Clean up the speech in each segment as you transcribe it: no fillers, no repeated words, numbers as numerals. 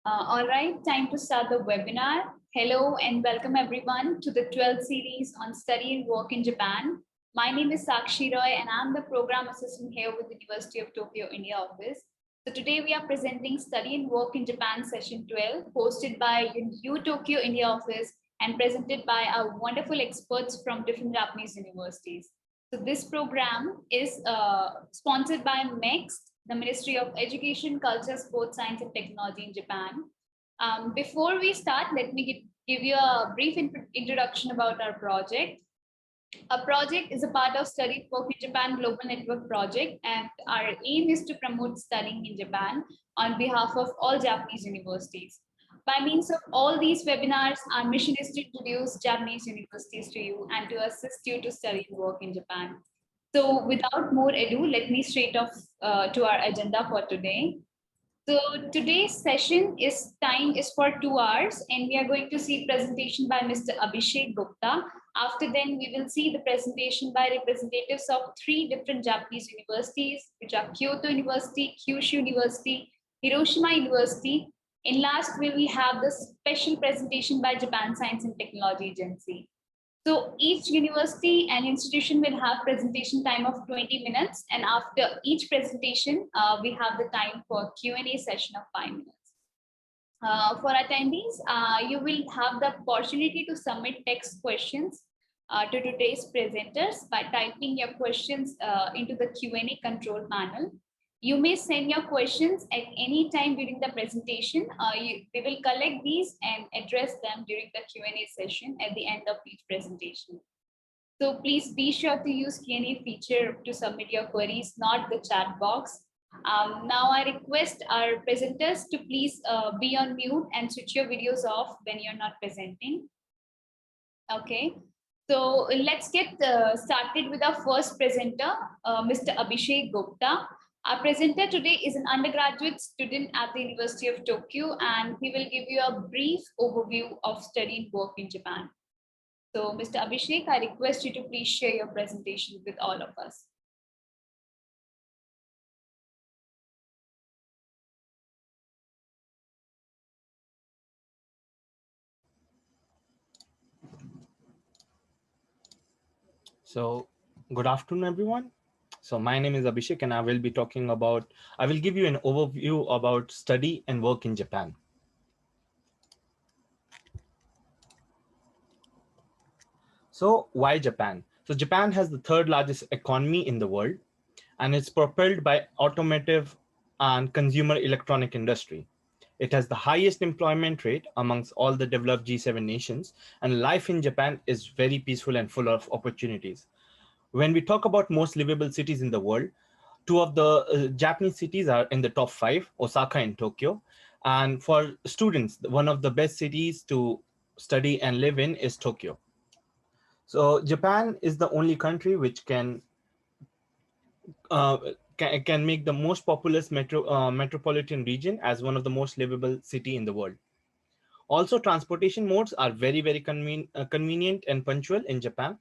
All right, time to start the webinar. Hello and welcome everyone to the 12th series on study and work in Japan. My name is Sakshi Roy and I'm the program assistant here with the University of Tokyo, India office. So today we are presenting Study and Work in Japan Session 12, hosted by U Tokyo, India office and presented by our wonderful experts from different Japanese universities. So this program is sponsored by MEX, the Ministry of Education, Culture, Sports, Science and Technology in Japan. Before we start, let me give you a brief introduction about our project. Our project is a part of Study Work in Japan Global Network project, and our aim is to promote studying in Japan on behalf of all Japanese universities. By means of all these webinars, our mission is to introduce Japanese universities to you and to assist you to study and work in Japan. So without more ado, let me straight off to our agenda for today. So today's session time is for 2 hours and we are going to see presentation by Mr. Abhishek Gupta. After then, we will see the presentation by representatives of 3 different Japanese universities, which are Kyoto University, Kyushu University, Hiroshima University. And last, we will have the special presentation by Japan Science and Technology Agency. So each university and institution will have presentation time of 20 minutes. And after each presentation, we have the time for Q&A session of 5 minutes. For attendees, you will have the opportunity to submit text questions to today's presenters by typing your questions into the Q&A control panel. You may send your questions at any time during the presentation. We will collect these and address them during the Q&A session at the end of each presentation. So please be sure to use Q&A feature to submit your queries, not the chat box. Now I request our presenters to please be on mute and switch your videos off when you're not presenting. Okay. So let's get started with our first presenter, Mr. Abhishek Gupta. Our presenter today is an undergraduate student at the University of Tokyo, and he will give you a brief overview of study and work in Japan. So, Mr. Abhishek, I request you to please share your presentation with all of us. So, good afternoon, everyone. So my name is Abhishek and I will give you an overview about study and work in Japan. So why Japan? So Japan has the 3rd largest economy in the world and it's propelled by automotive and consumer electronic industry. It has the highest employment rate amongst all the developed G7 nations, and life in Japan is very peaceful and full of opportunities. When we talk about most livable cities in the world, 2 of the Japanese cities are in the top 5, Osaka and Tokyo. And for students, one of the best cities to study and live in is Tokyo. So Japan is the only country which can make the most populous metropolitan region as one of the most livable city in the world. Also, transportation modes are very, very convenient and punctual in Japan.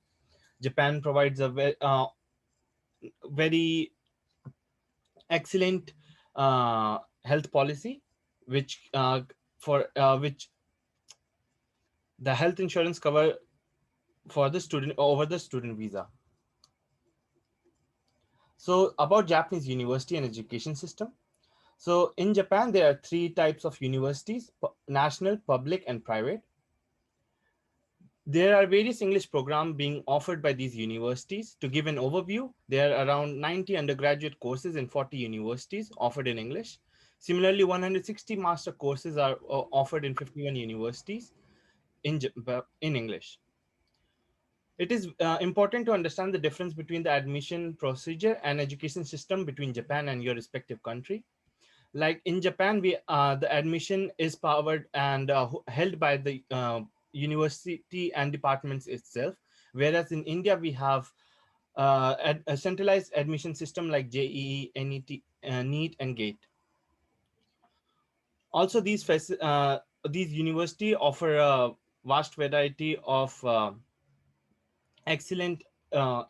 Japan provides a very excellent health policy, which the health insurance cover for the student over the student visa. So about Japanese university and education system. So in Japan, there are 3 types of universities: national, public, and private. There are various English programs being offered by these universities. To give an overview, there are around 90 undergraduate courses in 40 universities offered in English. Similarly, 160 master courses are offered in 51 universities in English. It is important to understand the difference between the admission procedure and education system between Japan and your respective country. Like in Japan, the admission is powered and held by the university and departments itself, whereas in India we have a centralized admission system like JEE, NET, NEET, and GATE. Also, these universities offer a vast variety of excellent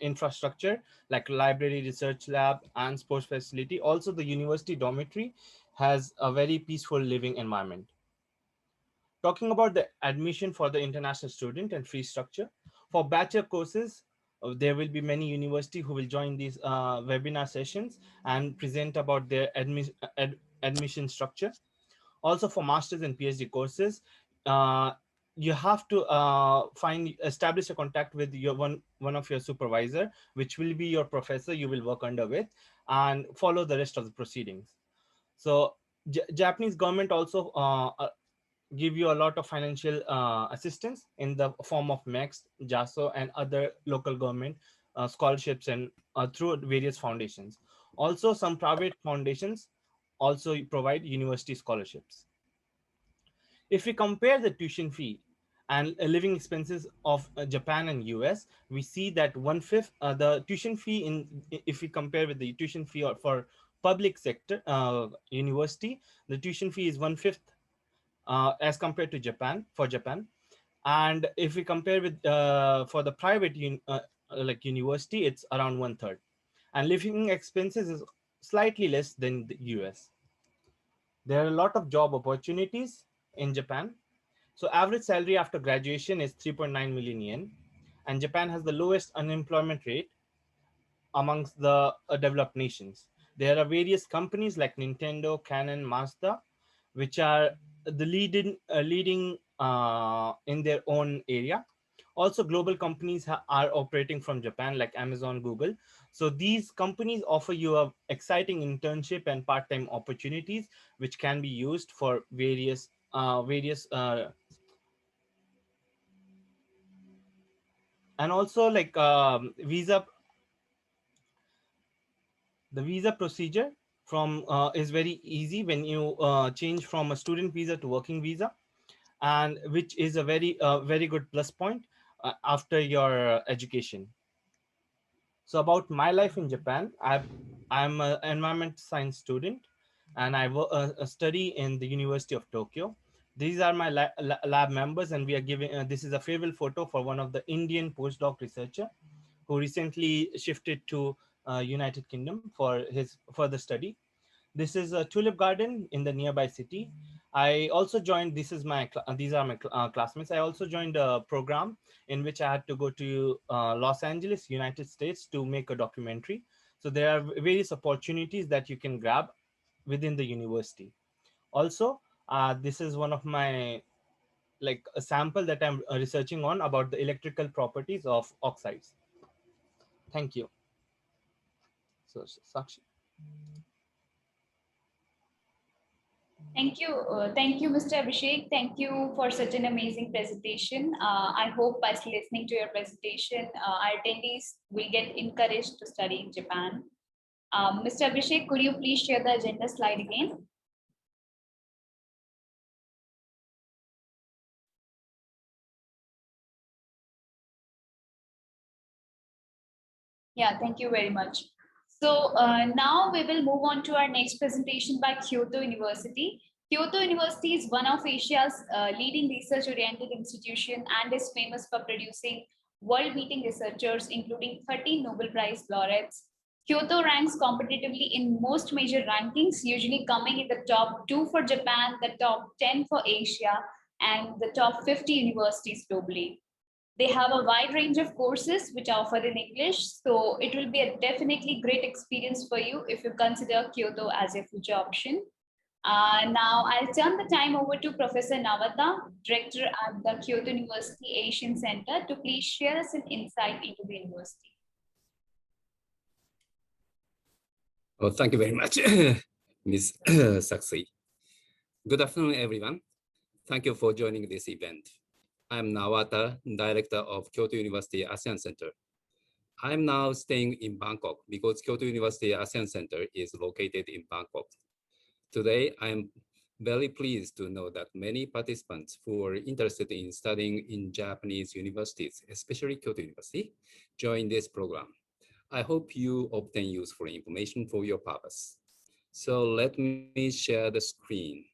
infrastructure like library, research lab, and sports facility. Also, the university dormitory has a very peaceful living environment. Talking about the admission for the international student and free structure. For bachelor courses, there will be many university who will join these webinar sessions and present about their admission structure. Also for masters and PhD courses, uh, you have to establish a contact with your one of your supervisor, which will be your professor you will work under with, and follow the rest of the proceedings. So Japanese government also give you a lot of financial assistance in the form of MEX, JASO, and other local government scholarships and through various foundations. Also, some private foundations also provide university scholarships. If we compare the tuition fee and living expenses of Japan and US, we see that one fifth the tuition fee if we compare with the tuition fee for public sector university, the tuition fee is one fifth as compared to Japan. And if we compare with for the private like university, it's around one third, and living expenses is slightly less than the US. There are a lot of job opportunities in Japan. So average salary after graduation is 3.9 million yen, and Japan has the lowest unemployment rate amongst the developed nations. There are various companies like Nintendo, Canon, Mazda, which are the leading in their own area. Also, global companies are operating from Japan, like Amazon, Google. So these companies offer you a exciting internship and part-time opportunities, which can be used for various and also like the visa procedure from is very easy when you change from a student visa to working visa, and which is a very good plus point after your education. So about my life in Japan, I'm an environment science student, and I study in the University of Tokyo. These are my lab members, and we are giving this is a farewell photo for one of the Indian postdoc researcher who recently shifted to United Kingdom for his further study. This is a tulip garden in the nearby city. I also joined. These are my classmates. I also joined a program in which I had to go to Los Angeles, United States, to make a documentary. So there are various opportunities that you can grab within the university. Also, this is one of my like a sample that I'm researching on about the electrical properties of oxides. Thank you. So Sakshi. Thank you, Mr. Abhishek. Thank you for such an amazing presentation. I hope by listening to your presentation, our attendees will get encouraged to study in Japan. Mr. Abhishek, could you please share the agenda slide again? Yeah, thank you very much. So now we will move on to our next presentation by Kyoto University. Kyoto University is one of Asia's leading research-oriented institution and is famous for producing world-beating researchers, including 13 Nobel Prize laureates. Kyoto ranks competitively in most major rankings, usually coming in the top 2 for Japan, the top 10 for Asia, and the top 50 universities globally. They have a wide range of courses which are offered in English, so it will be a definitely great experience for you if you consider Kyoto as a future option. Now, I'll turn the time over to Professor Navata, Director at the Kyoto University Asian Center, to please share us an insight into the university. Oh, thank you very much, Ms. Saxi. Good afternoon, everyone. Thank you for joining this event. I'm Nawata, Director of Kyoto University ASEAN Center. I'm now staying in Bangkok because Kyoto University ASEAN Center is located in Bangkok. Today, I'm very pleased to know that many participants who are interested in studying in Japanese universities, especially Kyoto University, join this program. I hope you obtain useful information for your purpose. So let me share the screen.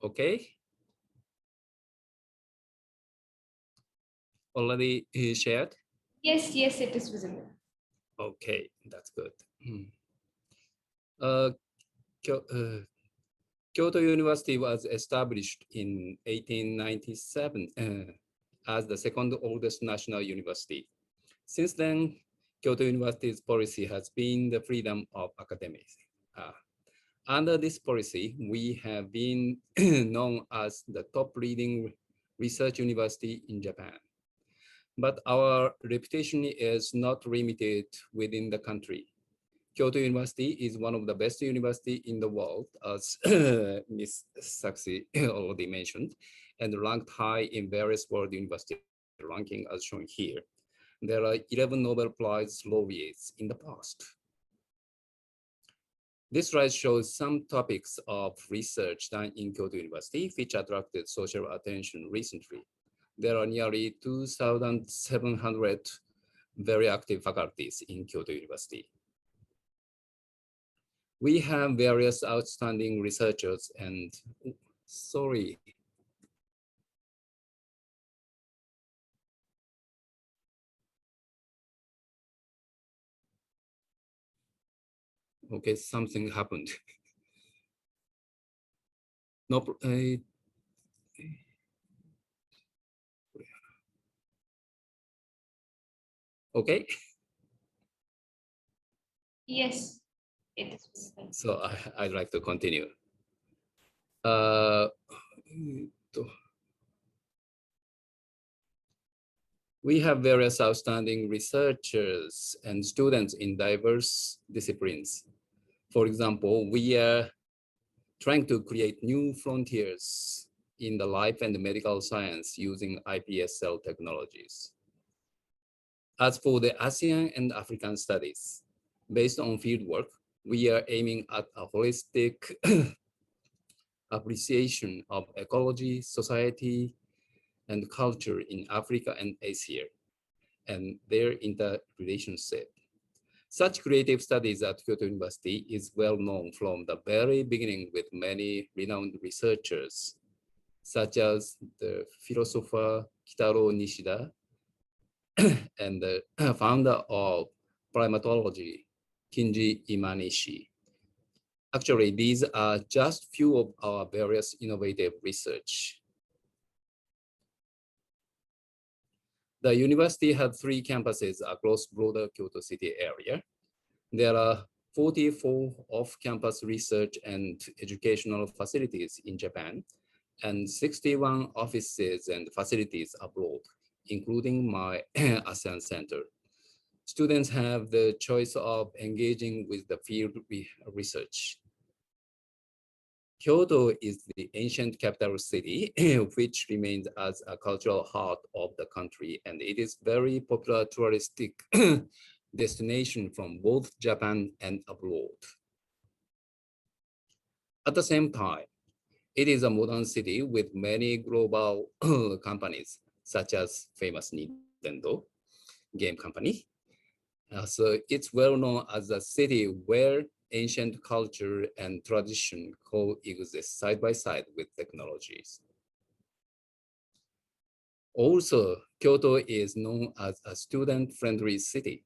Okay. Already shared? Yes, it is visible. Okay, that's good. Uh, Kyo- uh, Kyoto University was established in 1897 as the second oldest national university. Since then, Kyoto University's policy has been the freedom of academics. Uh, Under this policy, we have been known as the top leading research university in Japan. But our reputation is not limited within the country. Kyoto University is one of the best universities in the world, as Ms. Saxi already mentioned, and ranked high in various world university ranking as shown here. There are 11 Nobel Prize laureates in the past. This slide shows some topics of research done in Kyoto University, which attracted social attention recently. There are nearly 2,700 very active faculties in Kyoto University. We have various outstanding researchers and, sorry. Okay, something happened. No, okay. Yes, it is visible. So I'd like to continue. Uh, we have various outstanding researchers and students in diverse disciplines. For example, we are trying to create new frontiers in the life and medical science using iPS cell technologies. As for the ASEAN and African studies, based on fieldwork, we are aiming at a holistic appreciation of ecology, society, and culture in Africa and Asia, and their interrelationship. Such creative studies at Kyoto University is well known from the very beginning with many renowned researchers, such as the philosopher Kitaro Nishida and the founder of primatology, Kinji Imanishi. Actually, these are just few of our various innovative research. The university had 3 campuses across broader Kyoto city area. There are 44 off-campus research and educational facilities in Japan, and 61 offices and facilities abroad, including my ASEAN Center. Students have the choice of engaging with the field research. Kyoto is the ancient capital city, which remains as a cultural heart of the country, and it is very popular touristic destination from both Japan and abroad. At the same time, it is a modern city with many global companies, such as famous Nintendo game company. So it's well known as a city where ancient culture and tradition coexist side by side with technologies. Also, Kyoto is known as a student-friendly city.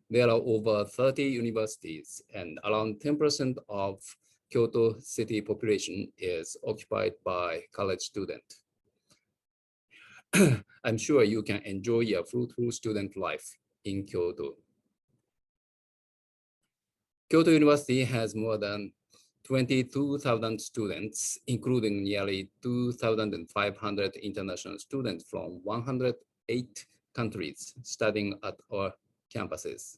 There are over 30 universities, and around 10% of Kyoto city population is occupied by college students. I'm sure you can enjoy a fruitful student life in Kyoto. Kyoto University has more than 22,000 students, including nearly 2,500 international students from 108 countries studying at our campuses.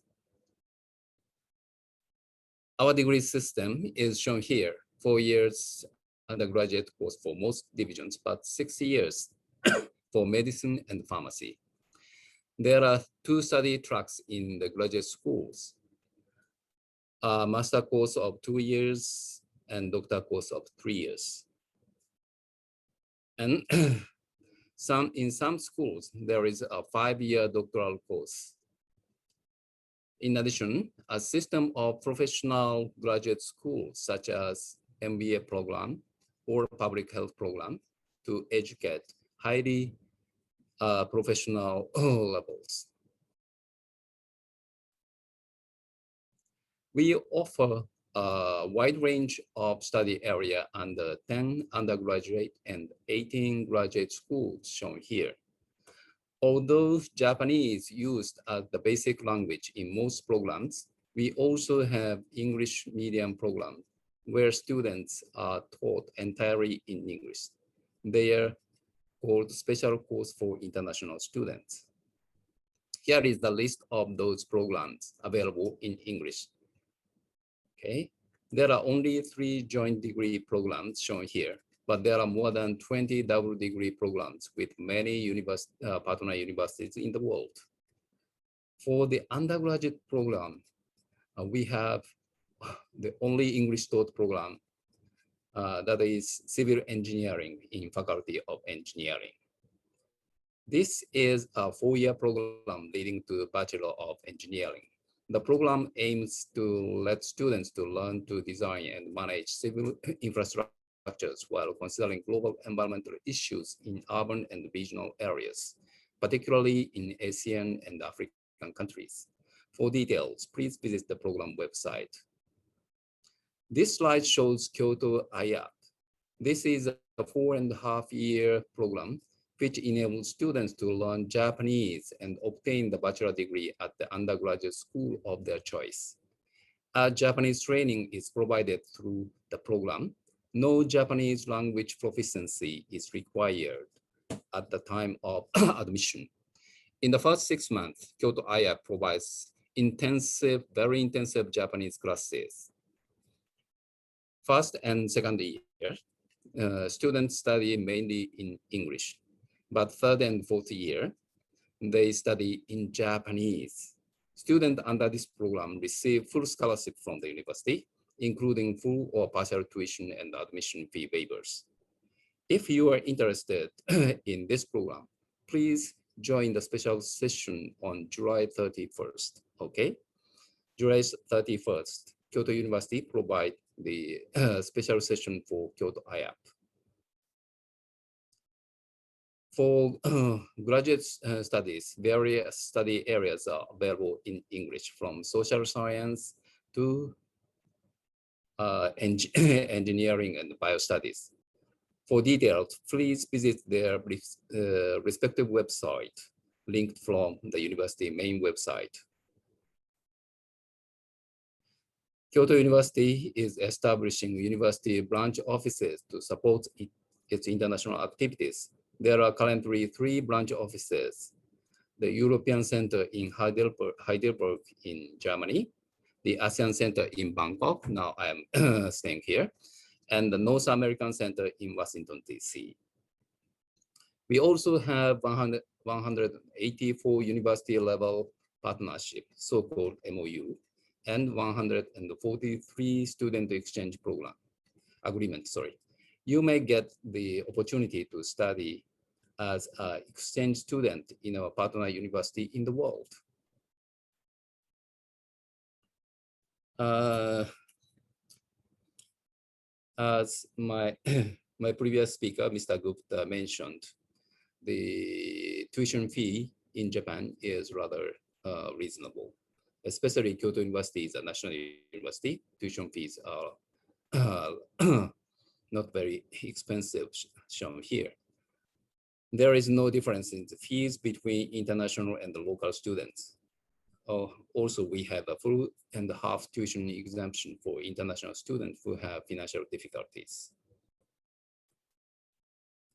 Our degree system is shown here, 4 years undergraduate course for most divisions, but 6 years for medicine and pharmacy. There are 2 study tracks in the graduate schools, a master course of 2 years and doctor course of 3 years. And in some schools, there is a 5-year doctoral course. In addition, a system of professional graduate schools, such as MBA program or public health program, to educate highly professional levels. We offer a wide range of study area under 10 undergraduate and 18 graduate schools shown here. Although Japanese used as the basic language in most programs, we also have English medium programs where students are taught entirely in English. They are called special course for international students. Here is the list of those programs available in English. Okay, there are only 3 joint degree programs shown here, but there are more than 20 double degree programs with many partner universities in the world. For the undergraduate program, we have the only English taught program that is civil engineering in Faculty of Engineering. This is a 4-year program leading to Bachelor of Engineering. The program aims to let students to learn to design and manage civil infrastructures while considering global environmental issues in urban and regional areas, particularly in Asian and African countries. For details, please visit the program website. This slide shows Kyoto Ayat. This is a 4.5-year program which enables students to learn Japanese and obtain the bachelor degree at the undergraduate school of their choice. Japanese training is provided through the program. No Japanese language proficiency is required at the time of admission. In the first 6 months, Kyoto Ayat provides very intensive Japanese classes. First and second year, students study mainly in English, but third and fourth year, they study in Japanese. Students under this program receive full scholarship from the university, including full or partial tuition and admission fee waivers. If you are interested in this program, please join the special session on July 31st, okay? July 31st, Kyoto University provide the special session for Kyoto Iapp. For graduate studies, various study areas are available in English, from social science to engineering and biostudies. For details, please visit their respective website, linked from the university main website. Kyoto University is establishing university branch offices to support its international activities. There are currently 3 branch offices: the European Center in Heidelberg in Germany, the ASEAN Center in Bangkok, now I am staying here, and the North American Center in Washington, D.C. We also have 184 university level partnership, so-called MOU, and 143 student exchange program agreement, sorry. You may get the opportunity to study as an exchange student in our partner university in the world. As my previous speaker, Mr. Gupta, mentioned, the tuition fee in Japan is rather reasonable. Especially Kyoto University is a national university. Tuition fees are not very expensive, shown here. There is no difference in the fees between international and the local students. Also, we have a full and half tuition exemption for international students who have financial difficulties.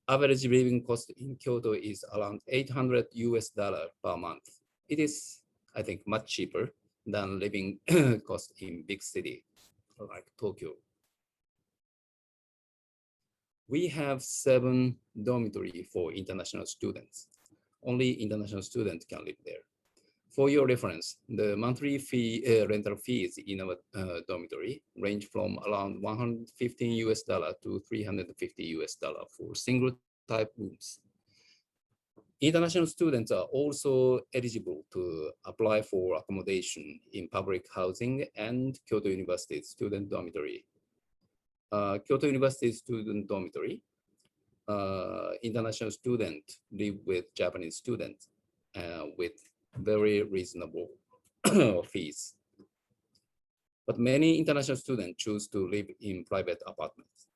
Average living cost in Kyoto is around $800 per month. It is, I think, much cheaper than living cost in big city like Tokyo. We have 7 dormitories for international students. Only international students can live there. For your reference, the monthly fee, rental fees in our dormitory range from around $115 to $350 for single type rooms. International students are also eligible to apply for accommodation in public housing and Kyoto University student dormitory. Kyoto University student dormitory, international students live with Japanese students with very reasonable fees. but many international students choose to live in private apartments.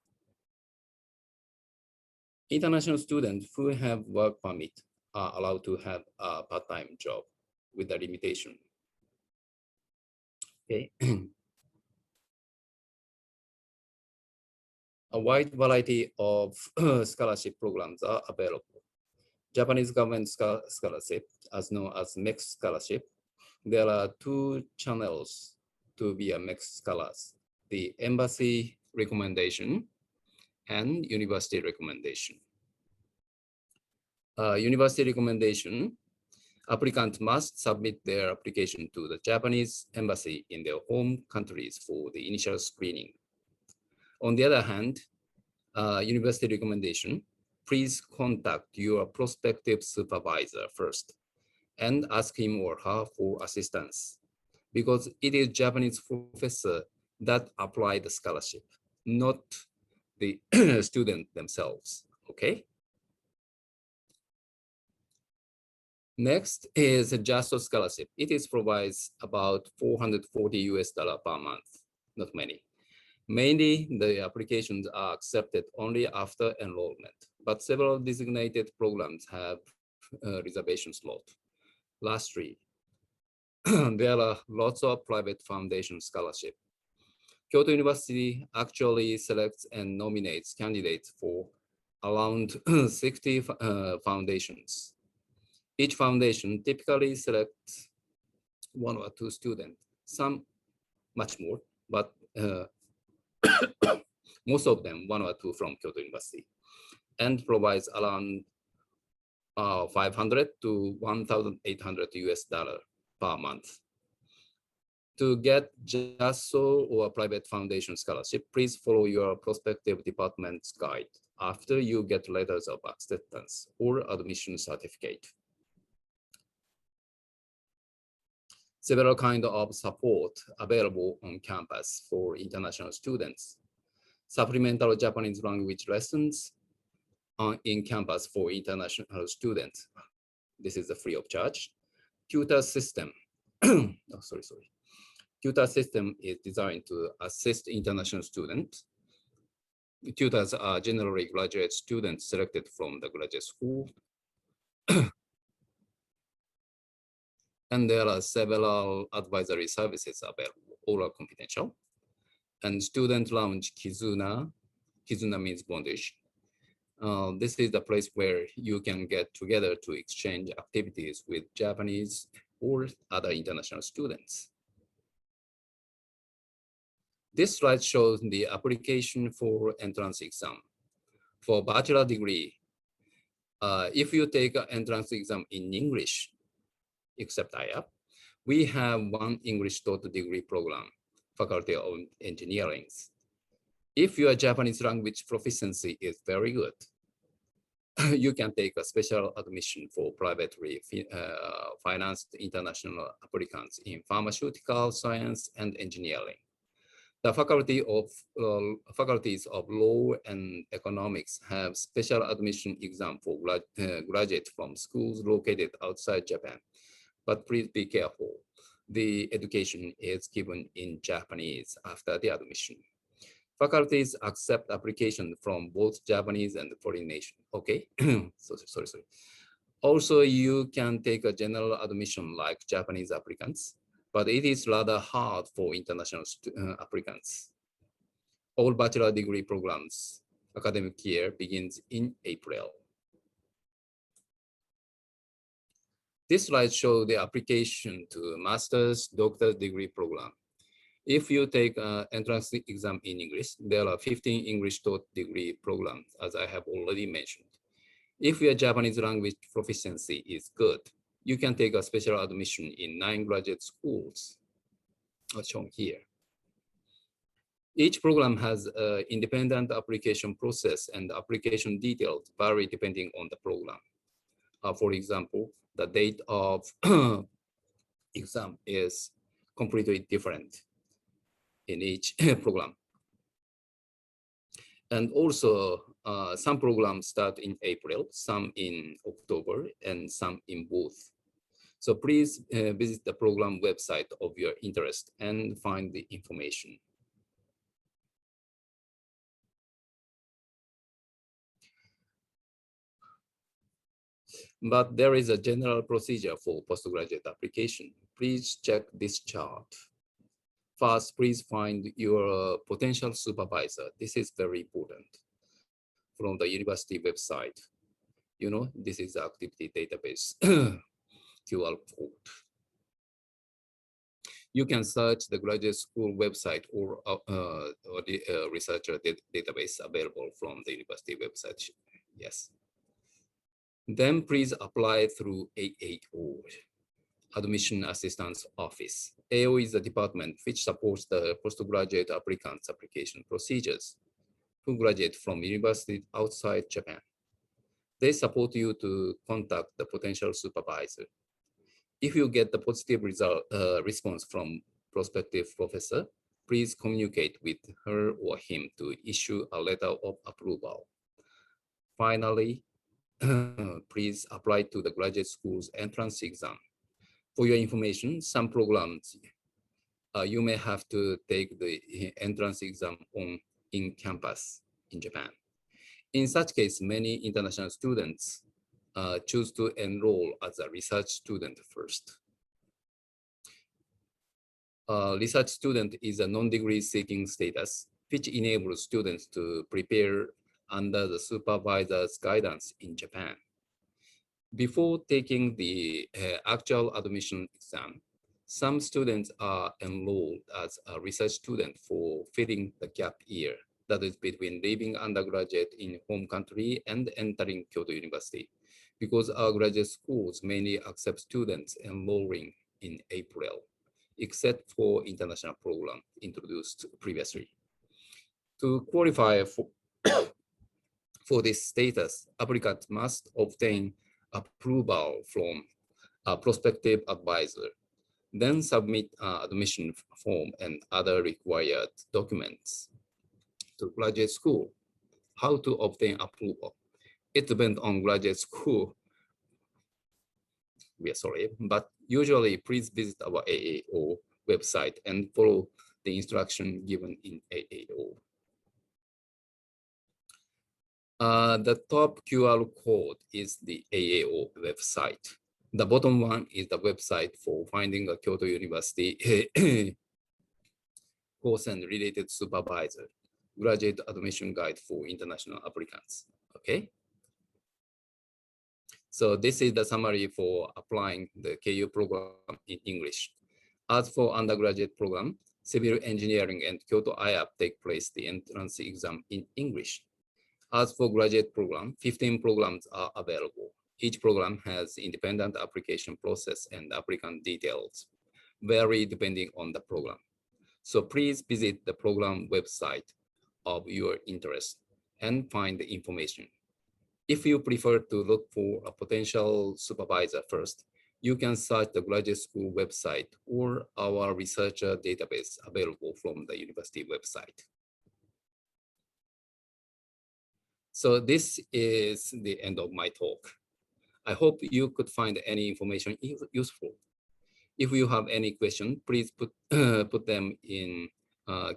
International students who have work permit are allowed to have a part-time job with a limitation. Okay. A wide variety of scholarship programs are available. Japanese government scholarship, as known as MEX scholarship, there are two channels to be a MEX scholars: the embassy recommendation and university recommendation. University recommendation, applicants must submit their application to the Japanese embassy in their home countries for the initial screening. On the other hand, university recommendation, please contact your prospective supervisor first and ask him or her for assistance, because it is Japanese professor that apply the scholarship, not the student themselves, okay? Next is a JASTO scholarship. It is provides about $440 per month, not many. Mainly, the applications are accepted only after enrollment, but several designated programs have reservation slot. Lastly, there are lots of private foundation scholarship. Kyoto University actually selects and nominates candidates for around 60 foundations. Each foundation typically selects one or two students, some much more, but most of them, one or two from Kyoto University, and provides around 500 to 1,800 US dollar per month. To get JASO or private foundation scholarship, please follow your prospective department's guide after you get letters of acceptance or admission certificate. Several kinds of support available on campus for international students. Supplemental Japanese language lessons in campus for international students. This is free of charge. Tutor system. Tutor system is designed to assist international students. Tutors are generally graduate students selected from the graduate school. And there are several advisory services available, all are confidential. And student lounge Kizuna, Kizuna means bondage. This is the place where you can get together to exchange activities with Japanese or other international students. This slide shows the application for entrance exam. For bachelor degree, if you take an entrance exam in English, except Iapp, we have one English taught degree program, Faculty of Engineering. If your Japanese language proficiency is very good, you can take a special admission for privately financed international applicants in pharmaceutical science and engineering. The faculties of law and economics have special admission exam for graduates from schools located outside Japan. But please be careful. The education is given in Japanese after the admission. Faculties accept application from both Japanese and foreign nation. Okay, sorry. Also, you can take a general admission like Japanese applicants, but it is rather hard for international applicants. All bachelor degree programs academic year begins in April. This slide shows the application to master's, doctor's degree program. If you take an entrance exam in English, there are 15 English taught degree programs, as I have already mentioned. If your Japanese language proficiency is good, you can take a special admission in 9 graduate schools, as shown here. Each program has an independent application process, and the application details vary depending on the program. For example, the date of exam is completely different in each program. And also, some programs start in April, some in October, and some in both. So please visit the program website of your interest and find the information. But there is a general procedure for postgraduate application. Please check this chart. First, please find your potential supervisor. This is very important. From the university website, you know, this is the activity database QR code. You can search the graduate school website or the researcher database available from the university website. Yes. Then please apply through AAO, Admission Assistance Office. AO is the department which supports the postgraduate applicants' application procedures who graduate from universities outside Japan. They support you to contact the potential supervisor. If you get the positive response from prospective professor, please communicate with her or him to issue a letter of approval. Finally, please apply to the graduate school's entrance exam. For your information, some programs you may have to take the entrance exam in campus in Japan. In such case, many international students choose to enroll as a research student first. Research student is a non-degree seeking status, which enables students to prepare under the supervisor's guidance in Japan. Before taking the actual admission exam, some students are enrolled as a research student for filling the gap year, that is between leaving undergraduate in home country and entering Kyoto University, because our graduate schools mainly accept students enrolling in April, except for international program introduced previously. To qualify for this status, applicants must obtain approval from a prospective advisor, then submit admission form and other required documents to graduate school. How to obtain approval? It depends on graduate school. We are sorry, but usually please visit our AAO website and follow the instruction given in AAO. The top QR code is the AAO website. The bottom one is the website for finding a Kyoto University course and related supervisor, graduate admission guide for international applicants, okay? So this is the summary for applying the KU program in English. As for undergraduate program, civil engineering and Kyoto Iapp take place the entrance exam in English. As for graduate program, 15 programs are available. Each program has independent application process and applicant details, vary depending on the program. So please visit the program website of your interest and find the information. If you prefer to look for a potential supervisor first, you can search the graduate school website or our researcher database available from the university website. So this is the end of my talk. I hope you could find any information useful. If you have any question, please put them in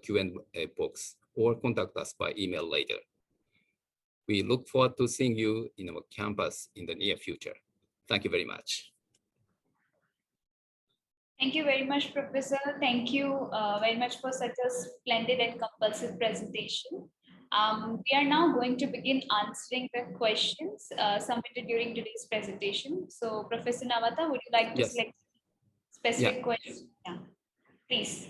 Q&A box or contact us by email later. We look forward to seeing you in our campus in the near future. Thank you very much. Thank you very much, Professor. Thank you very much for such a splendid and compulsive presentation. We are now going to begin answering the questions submitted during today's presentation. So, Professor Nawata, would you like to select specific questions? Yeah, please.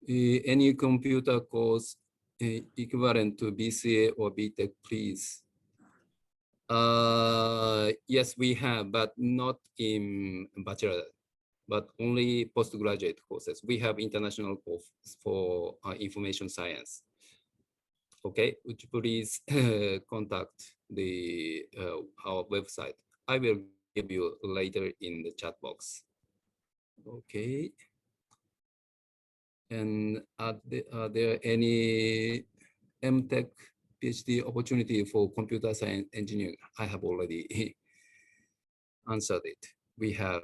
Any computer course equivalent to BCA or BTech, please? Yes, we have, but not in bachelor, but only postgraduate courses. We have international course for information science. Okay, would you please contact the our website? I will give you later in the chat box. Okay. And are there any MTech PhD opportunity for computer science engineering? I have already answered it. we have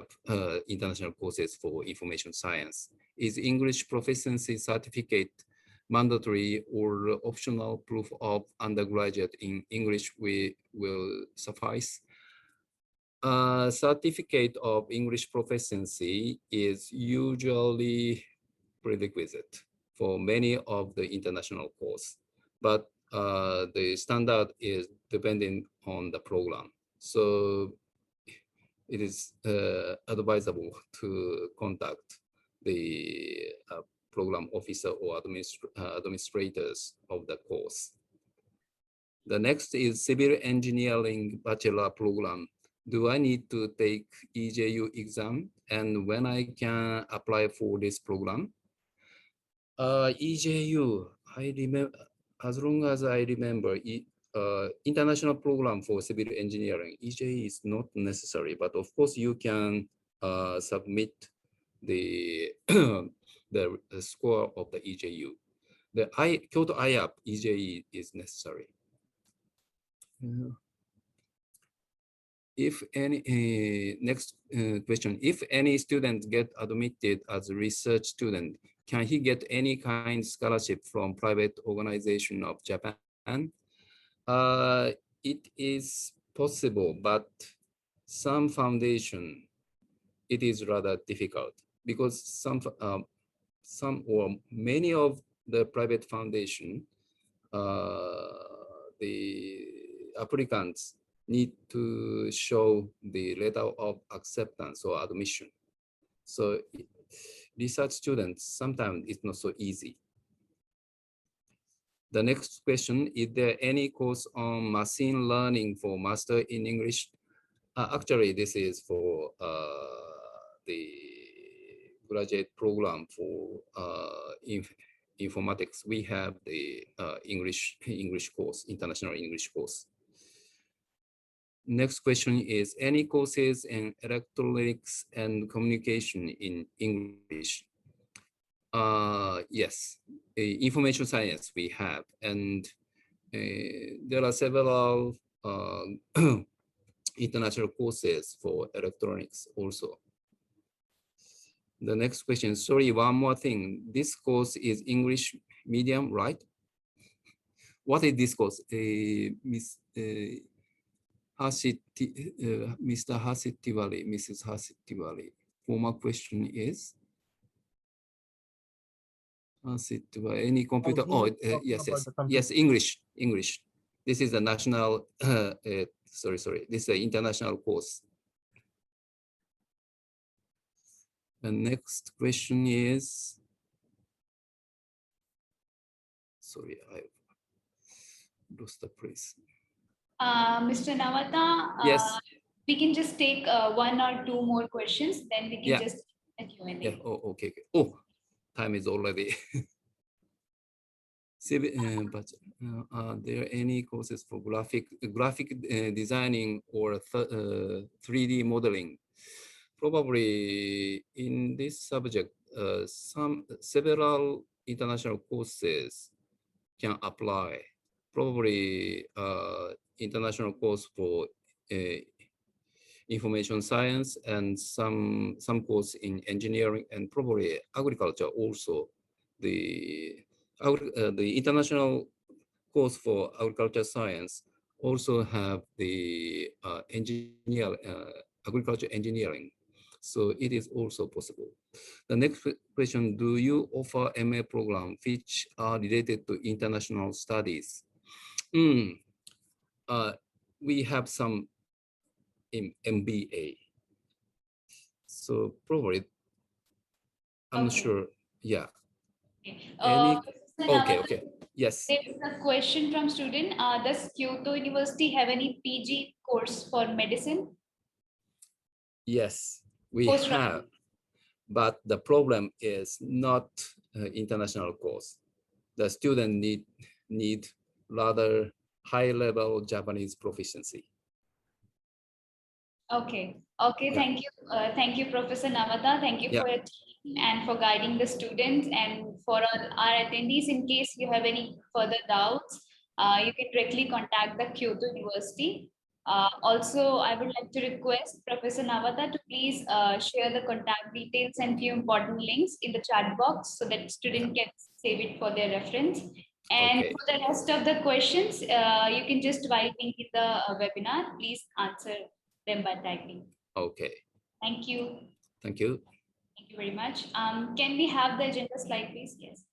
international courses for information science. Is English proficiency certificate mandatory or optional proof of undergraduate in English will suffice? Certificate of English proficiency is usually prerequisite for many of the international course, but the standard is depending on the program. So it is advisable to contact the program officer or administrators of the course. The next is civil engineering bachelor program. Do I need to take EJU exam, and when I can apply for this program? EJU, I remember, as long as I remember, international program for civil engineering, EJU is not necessary, but of course you can submit the the score of the EJU. The Kyoto Iapp EJU is necessary. If any next question, if any student get admitted as a research student, can he get any kind of scholarship from private organization of Japan? It is possible, but some foundation, it is rather difficult because some or many of the private foundation, the applicants need to show the letter of acceptance or admission. So research students, sometimes it's not so easy. The next question, is there any course on machine learning for master in English? Actually, this is for the graduate program for informatics. We have the English course, international English course. Next question is, any courses in electronics and communication in English? Yes, information science we have, and there are several international courses for electronics also. The next question, sorry, one more thing. This course is English medium, right? What is this course? Mr. Hasitiwali, Mrs. Hasitiwali. Formal question is, any computer? Yes, English. This is a national, sorry, this is an international course. The next question is, sorry, I lost the place. Mr. Nawata, yes, we can just take one or two more questions, then we can just a Q&A. Yeah. Oh, okay. Oh, time is already. But are there any courses for graphic designing or 3D modeling? Probably in this subject, several international courses can apply. Probably international course for information science and some course in engineering and probably agriculture also. The international course for agriculture science also have the agriculture engineering. So it is also possible. The next question, do you offer MA program which are related to international studies? We have some in MBA. So probably, I'm not sure. Yeah. Okay. Yes. There's a question from student. Does Kyoto University have any PG course for medicine? Yes, we have. But the problem is not international course. The student need rather high level Japanese proficiency. Okay. Thank you. Thank you, Professor Nawata. Thank you for your team and for guiding the students, and for our attendees. In case you have any further doubts, you can directly contact the Kyoto University. Also, I would like to request Professor Nawata to please share the contact details and few important links in the chat box so that student can save it for their reference. And Okay. for the rest of the questions, you can just while being in the webinar, please answer them by typing. Okay. Thank you. Thank you. Thank you very much. Can we have the agenda slide, please? Yes.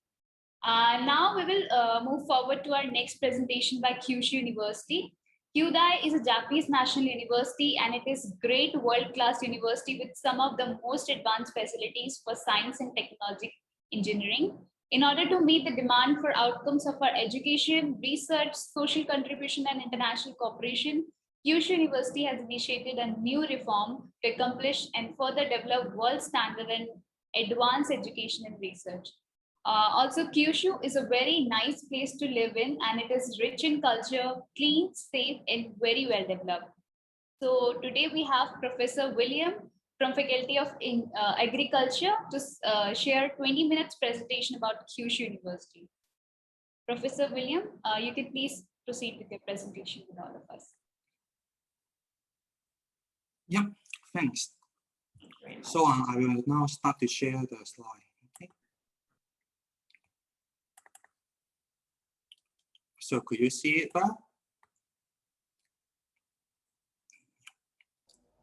Now we will move forward to our next presentation by Kyushu University. Kyudai is a Japanese national university and it is great world-class university with some of the most advanced facilities for science and technology engineering. In order to meet the demand for outcomes of our education, research, social contribution, and international cooperation, Kyushu University has initiated a new reform to accomplish and further develop world standard and advanced education and research. Also, Kyushu is a very nice place to live in and it is rich in culture, clean, safe, and very well developed. So today we have Professor William from Faculty of Agriculture to share 20 minutes presentation about Kyushu University. Professor William, you can please proceed with your presentation with all of us. Yeah, thanks. So I will now start to share the slide. Okay. So could you see it there?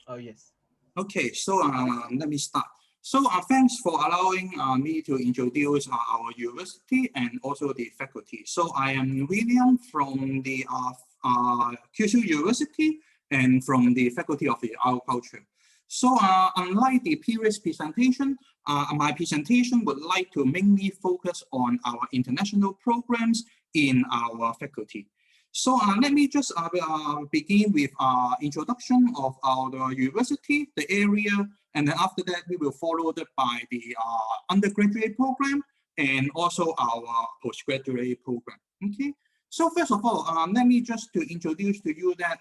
Oh, yes. Okay, so let me start. So thanks for allowing me to introduce our university and also the faculty. So I am William from the Kyushu University and from the Faculty of Agriculture. So unlike the previous presentation, my presentation would like to mainly focus on our international programs in our faculty. So let me just begin with introduction of our university, the area, and then after that we will follow that by the undergraduate program and also our postgraduate program. Okay. So first of all, let me just to introduce to you that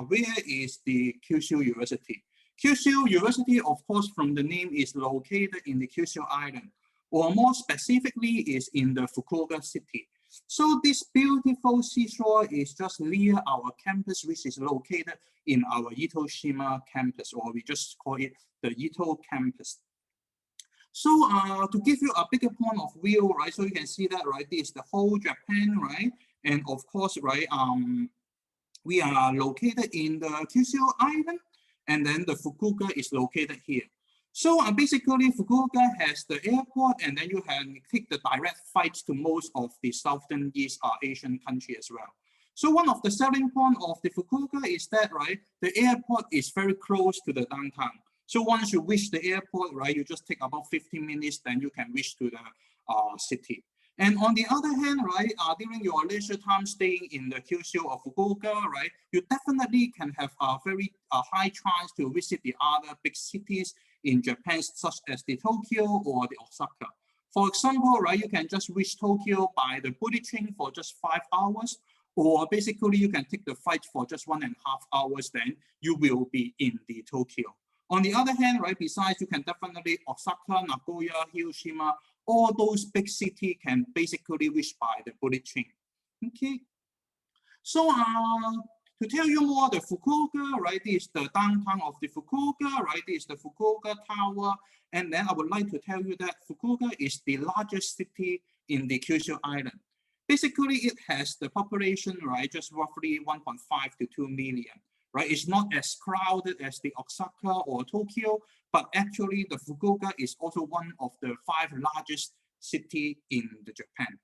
where is the Kyushu University? Kyushu University, of course, from the name is located in the Kyushu Island, or more specifically is in the Fukuoka city. So this beautiful seashore is just near our campus, which is located in our Itoshima campus, or we just call it the Ito campus. So to give you a bigger point of view, right? So you can see that, right? This is the whole Japan, right? And of course, right? We are located in the Kyushu Island, and then the Fukuoka is located here. So basically, Fukuoka has the airport, and then you can take the direct flights to most of the Southern East Asian countries as well. So one of the selling points of the Fukuoka is that, right, the airport is very close to the downtown. So once you reach the airport, right, you just take about 15 minutes, then you can reach to the city. And on the other hand, right, during your leisure time staying in the Kyushu or Fukuoka, right, you definitely can have a very high chance to visit the other big cities in Japan, such as the Tokyo or the Osaka. For example, right, you can just reach Tokyo by the bullet train for just 5 hours, or basically you can take the flight for just 1.5 hours, then you will be in the Tokyo. On the other hand, right, besides, you can definitely Osaka, Nagoya, Hiroshima, all those big cities can basically reach by the bullet train. Okay. So to tell you more, the Fukuoka, right, this is the downtown of the Fukuoka, right, this is the Fukuoka Tower. And then I would like to tell you that Fukuoka is the largest city in the Kyushu Island. Basically, it has the population, right, just roughly 1.5 to 2 million, right? It's not as crowded as the Osaka or Tokyo, but actually the Fukuoka is also one of the 5 largest cities in the Japan.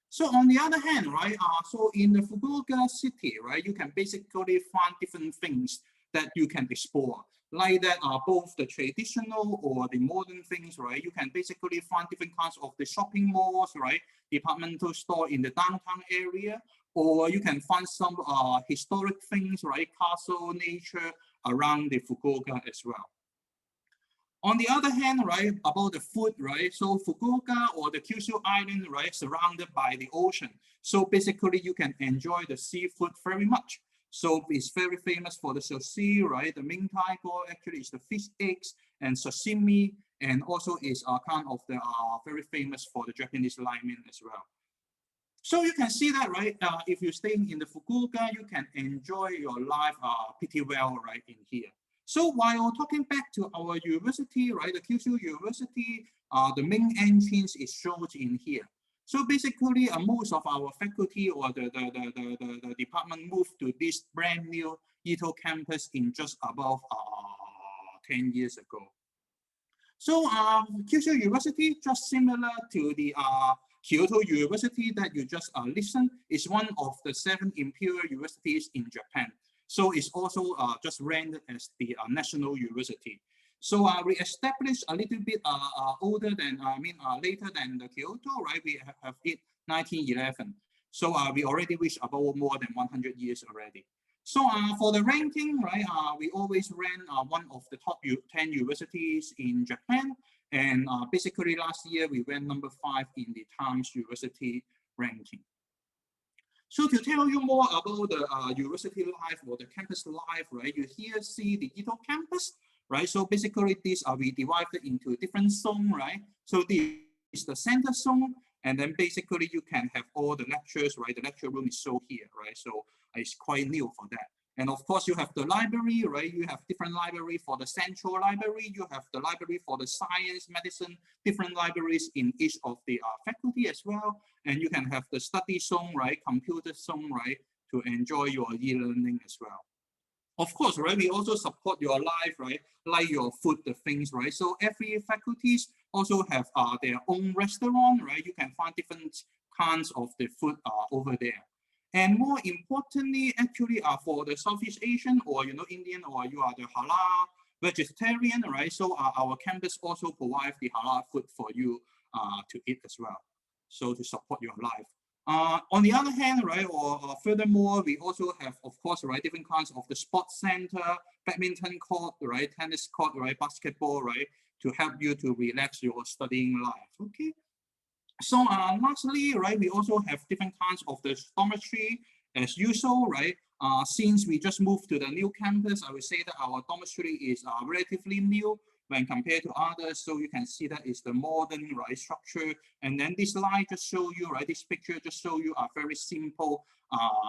So on the other hand, right, so in the Fukuoka city, right, you can basically find different things that you can explore, like that are both the traditional or the modern things, right? You can basically find different kinds of the shopping malls, right, departmental store in the downtown area, or you can find some historic things, right, castle, nature around the Fukuoka as well. On the other hand, right, about the food, right, so Fukuoka or the Kyushu Island, right, surrounded by the ocean. So basically you can enjoy the seafood very much. So it's very famous for the sushi, right? The mintaigo actually is the fish eggs and sashimi, and also is kind of the very famous for the Japanese ramen as well. So you can see that, right? If you're staying in the Fukuoka, you can enjoy your life pretty well, right, in here. So while talking back to our university, right, the Kyushu University, the main entrance is shown in here. So basically, most of our faculty or the department moved to this brand new Ito campus in just about 10 years ago. So Kyushu University, just similar to the Kyoto University that you just listened, is one of the 7 imperial universities in Japan. So it's also just ranked as the national university. So we established a little bit older than, later than the Kyoto, right? We have it 1911. So we already reached about more than 100 years already. So for the ranking, right, we always rank one of the top 10 universities in Japan. And basically last year, we went number 5 in the Times University ranking. So to tell you more about the university life or the campus life, right, you here see the Ito campus, right? So basically this we divided into different zones, right? So this is the center zone, and then basically you can have all the lectures, right? The lecture room is shown here, right? So it's quite new for that. And of course, you have the library, right? You have different library for the central library. You have the library for the science, medicine, different libraries in each of the faculty as well. And you can have the study zone, right? Computer zone, right? To enjoy your e-learning as well. Of course, right? We also support your life, right? Like your food, the things, right? So every faculties also have their own restaurant, right? You can find different kinds of the food over there. And more importantly, actually, for the Southeast Asian or, Indian, or you are the halal vegetarian, right? So our campus also provides the halal food for you to eat as well. So to support your life. On the other hand, right, or furthermore, we also have, of course, right, different kinds of the sports center, badminton court, right, tennis court, right, basketball, right, to help you to relax your studying life. Okay. So lastly, right, we also have different kinds of the dormitory as usual, right? Since we just moved to the new campus, I would say that our dormitory is relatively new when compared to others. So you can see that it's the modern, right, structure. And then this slide just show you, right, this picture just show you a very simple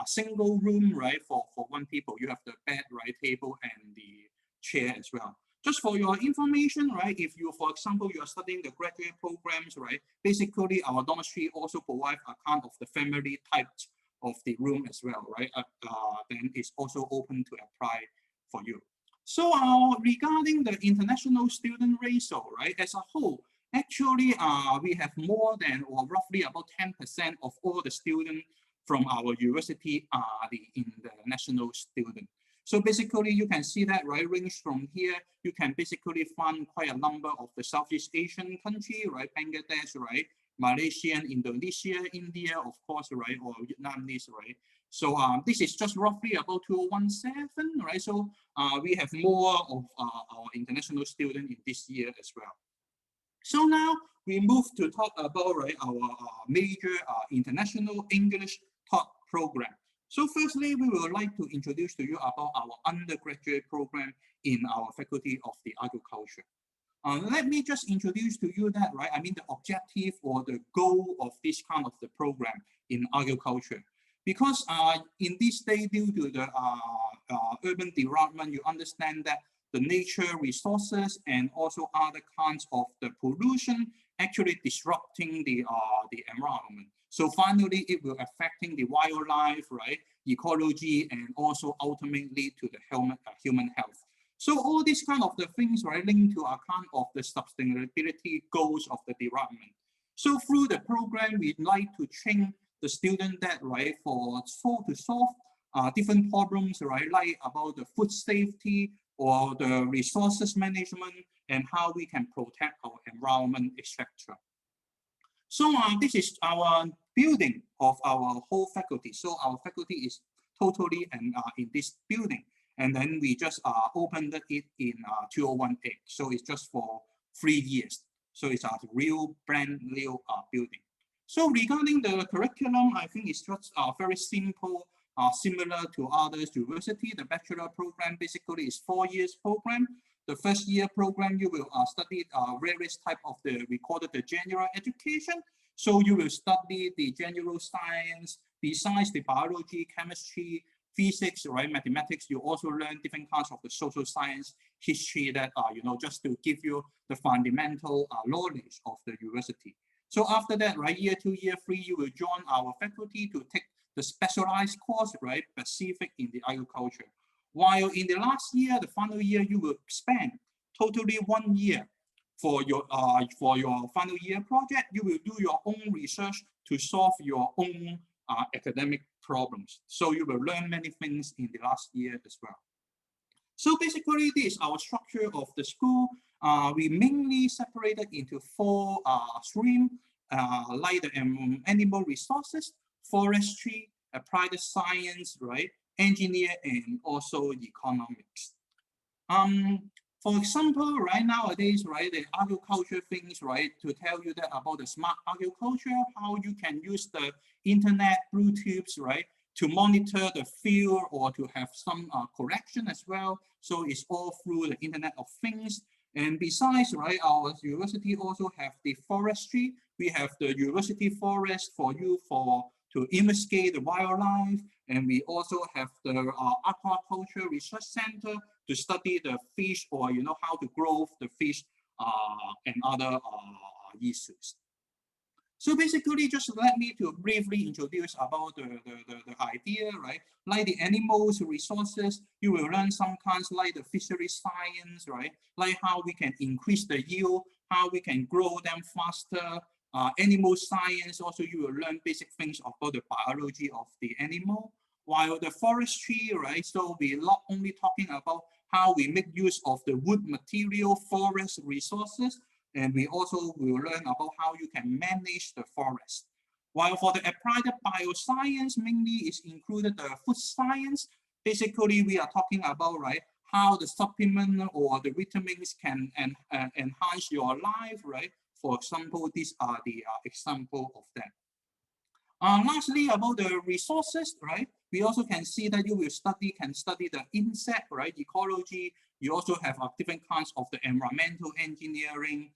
single room, right, for one people. You have the bed, right, table, and the chair as well. Just for your information, right, if you, for example, you are studying the graduate programs, right, basically our dormitory also provides a kind of the family types of the room as well, right, then it's also open to apply for you. So regarding the international student ratio, right, as a whole, actually we have more than or roughly about 10% of all the students from our university are the international students. So basically, you can see that, right, range from here, you can basically find quite a number of the Southeast Asian country, right, Bangladesh, right, Malaysian, Indonesia, India, of course, right, or Vietnamese, right. So this is just roughly about 2017, right. So we have more of our international students in this year as well. So now we move to talk about, right, our major international English taught program. So firstly, we would like to introduce to you about our undergraduate program in our Faculty of the Agriculture. Let me just introduce to you that, right, I mean the objective or the goal of this kind of the program in agriculture. Because in this day, due to the urban development, you understand that the nature resources and also other kinds of the pollution actually disrupting the environment. So finally, it will affecting the wildlife, right, ecology, and also ultimately to the human health. So all these kind of the things, right, linked to account of the sustainability goals of the development. So through the program, we'd like to train the student that, right, to solve different problems, right, like about the food safety or the resources management and how we can protect our environment, etc. So this is our building of our whole faculty. So our faculty is totally in this building. And then we just opened it in 2018. So it's just for 3 years. So it's a real brand new building. So regarding the curriculum, I think it's just very simple, similar to others university. The bachelor program basically is 4 years program. The first year program, you will study various type of we call it the general education. So you will study the general science, besides the biology, chemistry, physics, right, mathematics. You also learn different kinds of the social science, history that just to give you the fundamental knowledge of the university. So after that, right, year 2, year 3, you will join our faculty to take the specialized course, right, specific in the agriculture. While in the last year, the final year, you will spend totally 1 year for your final year project. You will do your own research to solve your own academic problems. So you will learn many things in the last year as well. So basically, this is our structure of the school. We mainly separated into 4 streams, like the animal resources, forestry, applied science, right, engineer, and also economics. For example, right nowadays, right, the agriculture things, right, to tell you that about the smart agriculture, how you can use the internet, Bluetooths, right, to monitor the field or to have some correction as well. So it's all through the Internet of Things. And besides, right, our university also have the forestry. We have the university forest for you to investigate the wildlife. And we also have the aquaculture research center to study the fish, or how to grow the fish and other issues. So basically, just let me to briefly introduce about the idea, right? Like the animals resources, you will learn some kinds like the fishery science, right? Like how we can increase the yield, how we can grow them faster. Animal science, also you will learn basic things about the biology of the animal. While the forestry, right? So we're not only talking about how we make use of the wood material, forest resources, and we also will learn about how you can manage the forest. While for the applied bioscience, mainly is included the food science. Basically, we are talking about, right, how the supplement or the vitamins can enhance your life, right? For example, these are the example of that. Lastly, about the resources, right? We also can see that you will study the insect, right? Ecology. You also have different kinds of the environmental engineering,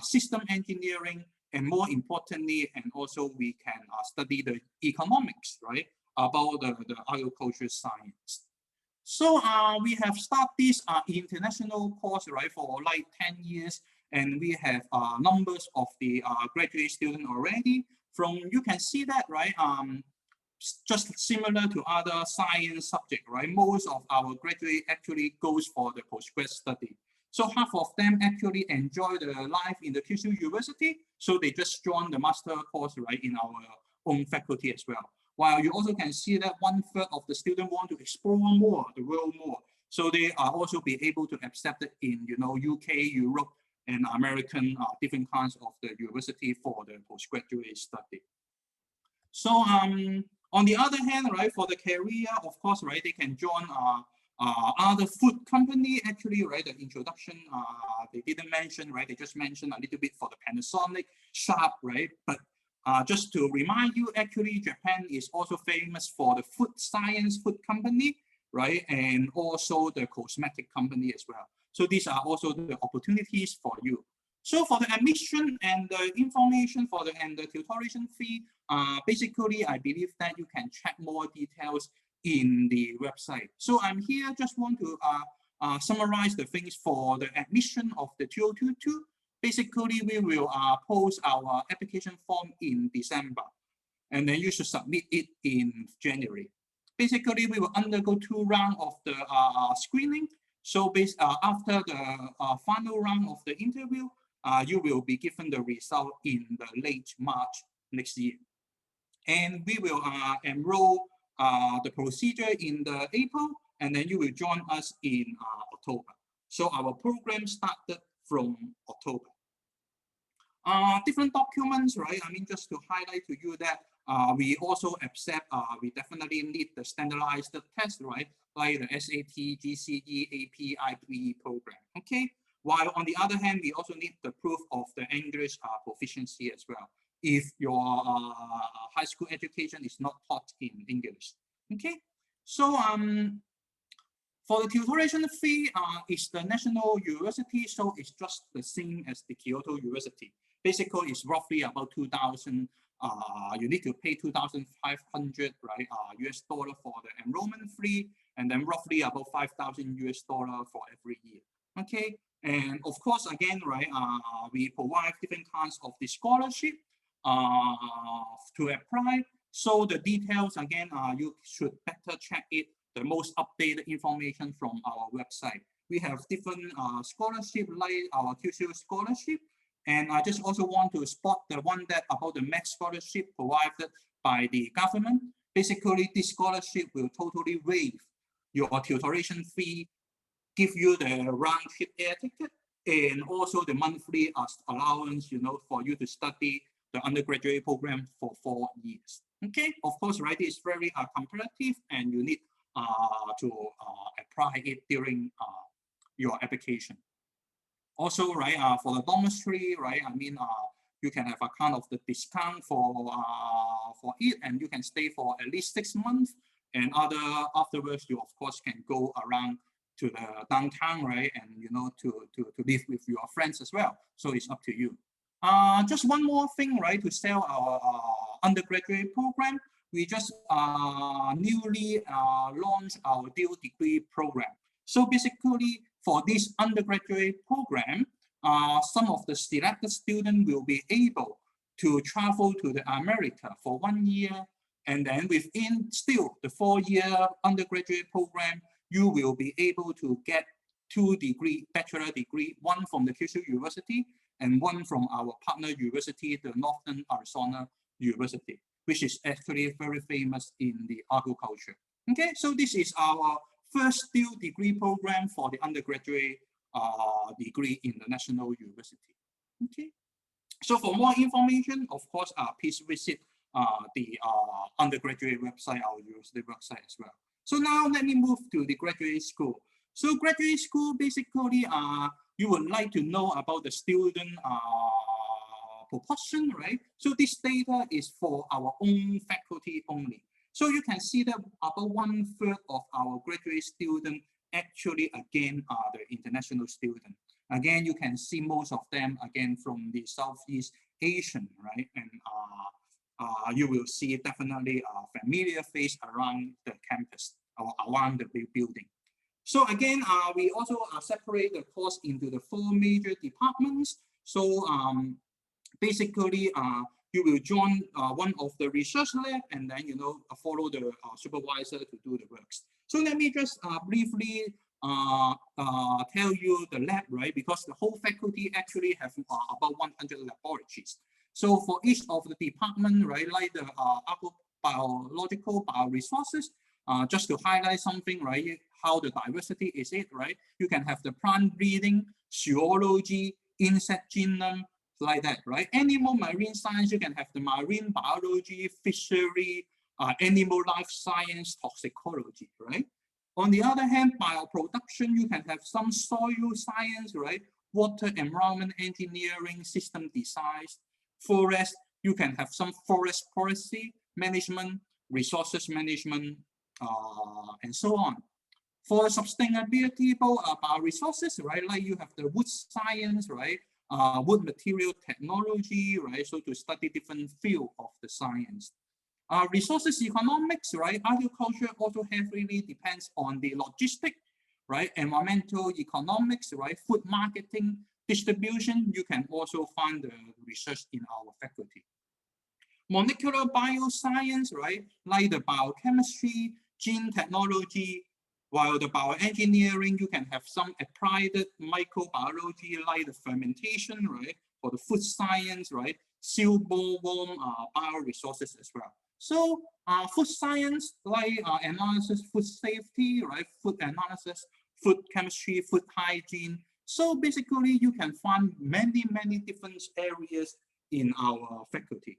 system engineering, and more importantly, and also we can study the economics, right? About the agriculture science. So we have started this international course, right, for like 10 years, and we have numbers of the graduate students already. You can see that, right, just similar to other science subject, right, most of our graduate actually goes for the postgrad study. So half of them actually enjoy the life in the Kyoto University, so they just join the master course, right, in our own faculty as well. While you also can see that 1/3 of the students want to explore more, the world more. So they are also be able to accept it in, UK, Europe, and American different kinds of the university for the postgraduate study. So on the other hand, right, for the career, of course, right, they can join other food company. Actually, right, the introduction they didn't mention, right, they just mentioned a little bit for the Panasonic, Sharp, right, but just to remind you, actually, Japan is also famous for the food science food company, right, and also the cosmetic company as well. So these are also the opportunities for you. So for the admission and the information for and the tuition fee, basically, I believe that you can check more details in the website. So I'm here just want to summarize the things for the admission of the 2022. Basically, we will post our application form in December, and then you should submit it in January. Basically, we will undergo 2 rounds of the screening. So after the final round of the interview, you will be given the result in the late March next year. And we will enroll the procedure in the April, and then you will join us in October. So our program started from October. Different documents, right? I mean, just to highlight to you that we also accept, we definitely need the standardized test, right? Like the SAT, GCE, AP, IPE program, okay? While on the other hand, we also need the proof of the English proficiency as well, if your high school education is not taught in English, okay? So for the tuition fee, it's the national university, so it's just the same as the Kyoto University. Basically, it's roughly about 2,000. You need to pay 2,500, right? US dollar for the enrollment fee, and then roughly about 5,000 US dollar for every year. Okay, and of course, again, right? We provide different kinds of the scholarship to apply. So the details again, you should better check it. The most updated information from our website. We have different scholarship like our Kyushu scholarship. And I just also want to spot the one that about the max scholarship provided by the government. Basically, this scholarship will totally waive your tuition fee, give you the round trip air ticket, and also the monthly allowance, for you to study the undergraduate program for 4 years. Okay, of course, right, it's very competitive, and you need to apply it during your application. Also, right, for the dormitory, right, I mean, you can have a kind of the discount for it, and you can stay for at least 6 months, and afterwards, you of course can go around to the downtown, right, and to live with your friends as well. So it's up to you. Just one more thing, right, to sell our undergraduate program. We just newly launched our dual degree program. So basically, for this undergraduate program, some of the selected students will be able to travel to the America for 1 year, and then within still the 4-year undergraduate program, you will be able to get 2 degree, bachelor degree, one from the Kyoto University and one from our partner university, the Northern Arizona University, which is actually very famous in the agriculture. Okay, so this is our first dual degree program for the undergraduate degree in the National University. Okay, so for more information, of course, please visit the undergraduate website, our university website as well. So now let me move to the graduate school. So graduate school, basically, you would like to know about the student proportion, right? So this data is for our own faculty only. So you can see that about 1/3 of our graduate students actually again are the international students. Again, you can see most of them again from the Southeast Asian, right? And you will see definitely a familiar face around the campus or around the building. So again, we also separate the course into the 4 major departments. So basically, you will join one of the research lab, and then follow the supervisor to do the works. So let me just briefly tell you the lab, right? Because the whole faculty actually have about 100 laboratories. So for each of the department, right, like the biological bioresources, just to highlight something, right, how the diversity is it, right? You can have the plant breeding, zoology, insect genome, like that, right? Animal marine science, you can have the marine biology, fishery, animal life science, toxicology, right? On the other hand, bioproduction, you can have some soil science, right? Water environment engineering, system design. Forest, you can have some forest policy management, resources management, and so on. For sustainability bioresources, right? Like you have the wood science, right? Wood material technology, right? So to study different field of the science. Resources economics, right? Agriculture also heavily depends on the logistic, right? Environmental economics, right? Food marketing, distribution. You can also find the research in our faculty. Molecular bioscience, right? Like the biochemistry, gene technology, while the bioengineering, you can have some applied microbiology like the fermentation, right? For the food science, right? Cell-borne bioresources as well. So food science, like analysis, food safety, right? Food analysis, food chemistry, food hygiene. So basically, you can find many, many different areas in our faculty.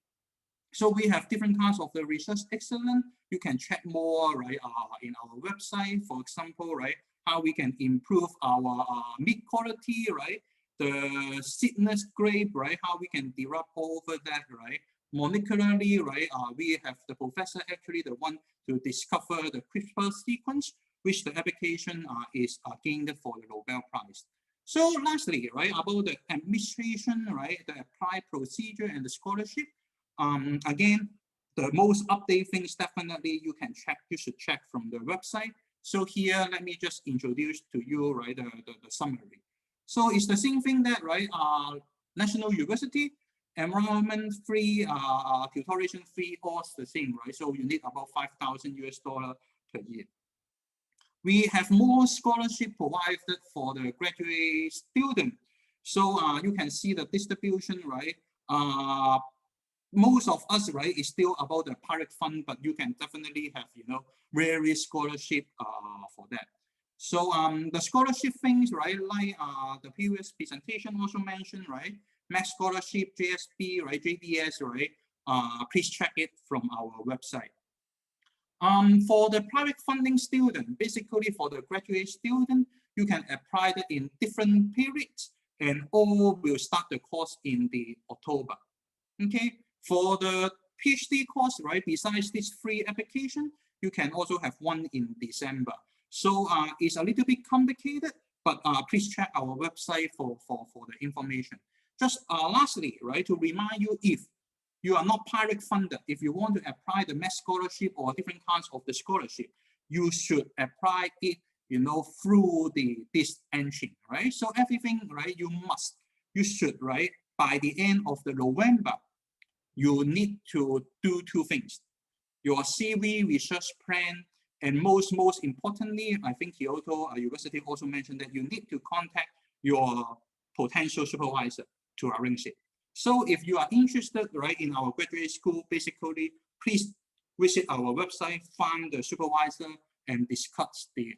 So we have different kinds of the research excellence. You can check more, right, in our website, for example, right, how we can improve our meat quality, right, the seedless grape, right, how we can develop over that, right, molecularly, right, we have the professor actually the one to discover the CRISPR sequence, which the application is gained for the Nobel Prize. So lastly, right, about the administration, right, the apply procedure and the scholarship. Again, the most updated things definitely you should check from the website. So here, let me just introduce to you, right, the summary. So it's the same thing that, right, National University, enrollment free, tutoration fee, all the same, right? So you need about $5,000 per year. We have more scholarship provided for the graduate student. So you can see the distribution, right? Most of us, right, is still about the private fund, but you can definitely have, various scholarship for that. So the scholarship things, right, like the previous presentation also mentioned, right, Max Scholarship, JSP, right, JDS, right, please check it from our website. For the private funding student, basically for the graduate student, you can apply it in different periods and all will start the course in the October. Okay, for the PhD course, right, besides this free application, you can also have one in December. So it's a little bit complicated, but please check our website for the information. Just lastly, right, to remind you, if you are not pirate funded, if you want to apply the Max Scholarship or different kinds of the scholarship, you should apply it, through this engine, right? So everything, right, you should, right, by the end of the November, you need to do two things: your CV, research plan, and most importantly, I think Kyoto University also mentioned that you need to contact your potential supervisor to arrange it. So if you are interested, right, in our graduate school, basically, please visit our website, find the supervisor, and discuss the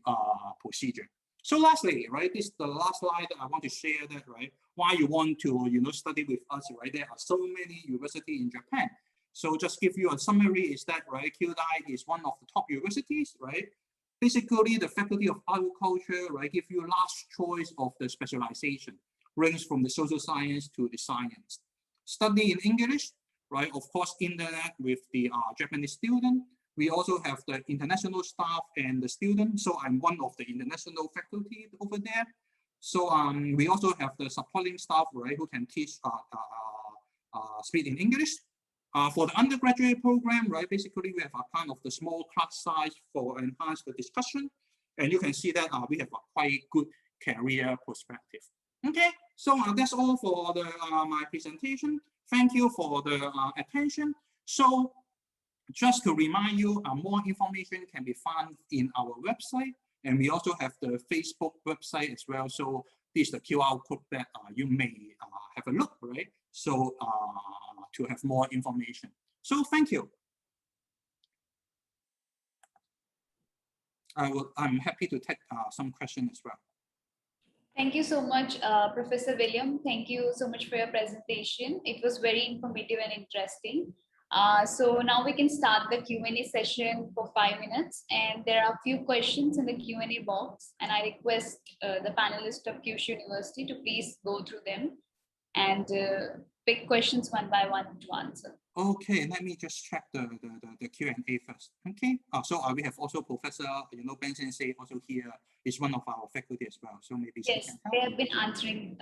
procedure. So lastly, right, this is the last slide that I want to share that, right, why you want to, study with us, right? There are so many universities in Japan. So just give you a summary is that, right, Kyoto is one of the top universities, right? Basically, the Faculty of Agriculture, right, give you last choice of the specialization, range from the social science to the science. Study in English, right? Of course, internet with the Japanese student. We also have the international staff and the students. So I'm one of the international faculty over there. So we also have the supporting staff, right, who can teach speak in English. For the undergraduate program, right, basically we have a kind of the small class size for enhance the discussion. And you can see that we have a quite good career perspective. Okay, so that's all for the my presentation. Thank you for the attention. So just to remind you, more information can be found in our website. And we also have the Facebook website as well. So this is the QR code that you may have a look, right? So to have more information. So thank you. I'm happy to take some questions as well. Thank you so much, Professor William. Thank you so much for your presentation. It was very informative and interesting. So now we can start the Q&A session for 5 minutes. And there are a few questions in the Q&A box. And I request the panelists of Kyoto University to please go through them and pick questions one by one to answer. Okay, let me just check the Q&A first. Okay, so we have also Professor, Ben Sensei also here is one of our faculty as well. So maybe yes, they have been answering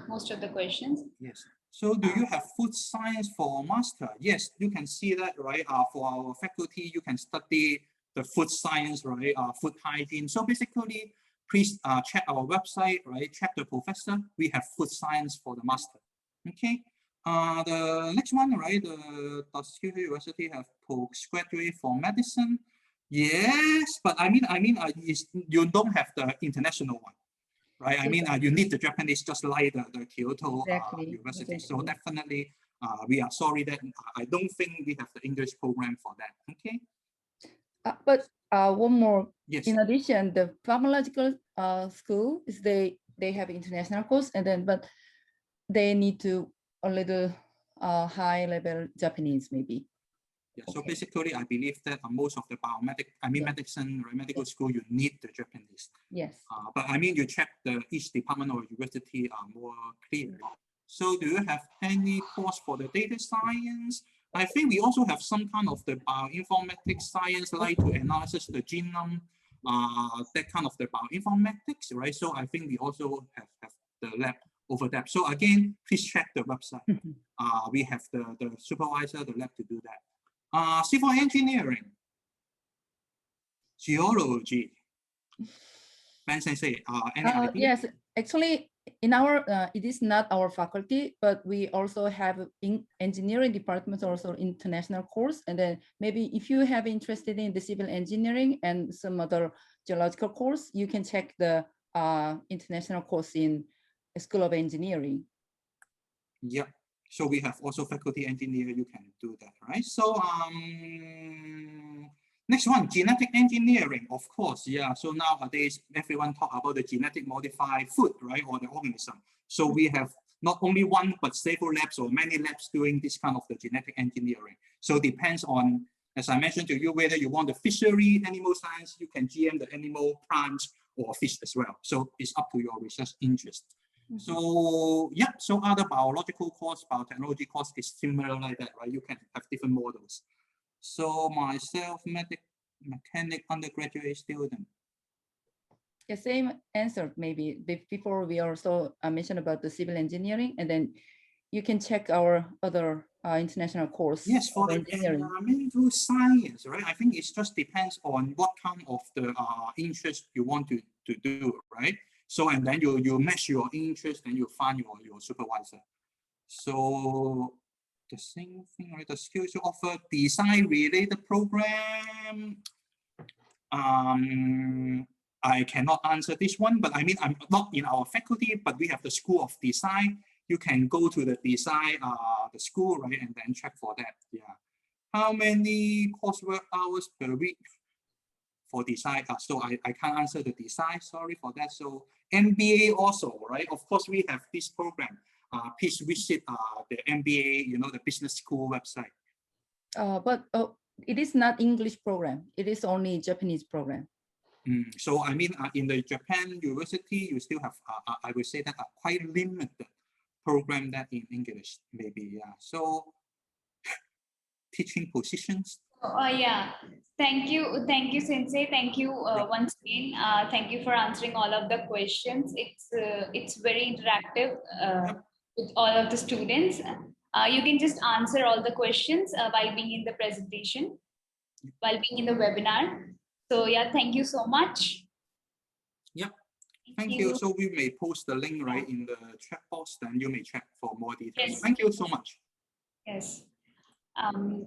most of the questions. Yes. So do you have food science for master? Yes, you can see that, right? For our faculty, you can study the food science, right? Food hygiene. So basically, please check our website, right? Check the professor. We have food science for the master. Okay. The next one, right? Does Kyoto University have postgraduate for medicine? Yes, but I mean, you don't have the international one. Right, I mean, you need the Japanese just like the Kyoto University. Exactly. So definitely, we are sorry that I don't think we have the English program for that. Okay. But one more. Yes. In addition, the pharmacological school is they have international course, and then but they need to a little high level Japanese maybe. Yeah, so basically, I believe that most of the medicine, right, medical school, you need the Japanese. Yes. But I mean, you check each department or university more clearly. So do you have any course for the data science? I think we also have some kind of the bioinformatics science, like to analysis the genome, that kind of the bioinformatics, right? So I think we also have the lab over that. So again, please check the website. We have the supervisor, the lab to do that. Civil engineering, geology. Ben Sensei, any idea? Yes, actually, in our it is not our faculty, but we also have in engineering department also international course. And then maybe if you have interested in the civil engineering and some other geological course, you can check the international course in School of Engineering. Yeah. So we have also faculty engineer, you can do that, right? So next one, genetic engineering, of course, yeah. So nowadays, everyone talk about the genetic modified food, right, or the organism. So we have not only one, but several labs or many labs doing this kind of the genetic engineering. So it depends on, as I mentioned to you, whether you want the fishery, animal science, you can GM the animal, plants, or fish as well. So it's up to your research interest. So yeah, so other biological course, biotechnology course is similar like that, right? You can have different models. So myself, mechanic undergraduate student. The same answer maybe. Before we also mentioned about the civil engineering, and then you can check our other international course. Yes, for the engineering. environmental science, right? I think it just depends on what kind of the interest you want to do, right? So, and then you match your interest and you find your supervisor. So the same thing, right? The skills you offer, design related program. I cannot answer this one, but I mean, I'm not in our faculty, but we have the School of Design. You can go to the design, the school, right? And then check for that, yeah. How many coursework hours per week for design? So I can't answer the design, sorry for that. So MBA also, right? Of course, we have this program. Please visit the MBA, you know, the business school website. But it is not English program. It is only Japanese program. So I mean, in the Japan university, you still have, I would say that a quite limited program that in English, maybe, yeah. So teaching positions. Yeah, thank you, Sensei. Thank you once again. Thank you for answering all of the questions. It's very interactive with all of the students. You can just answer all the questions while being in the presentation, while being in the webinar. So yeah, thank you so much. Yeah, thank you. So we may post the link right in the chat box, then you may check for more details. Yes. Thank you so much. Yes.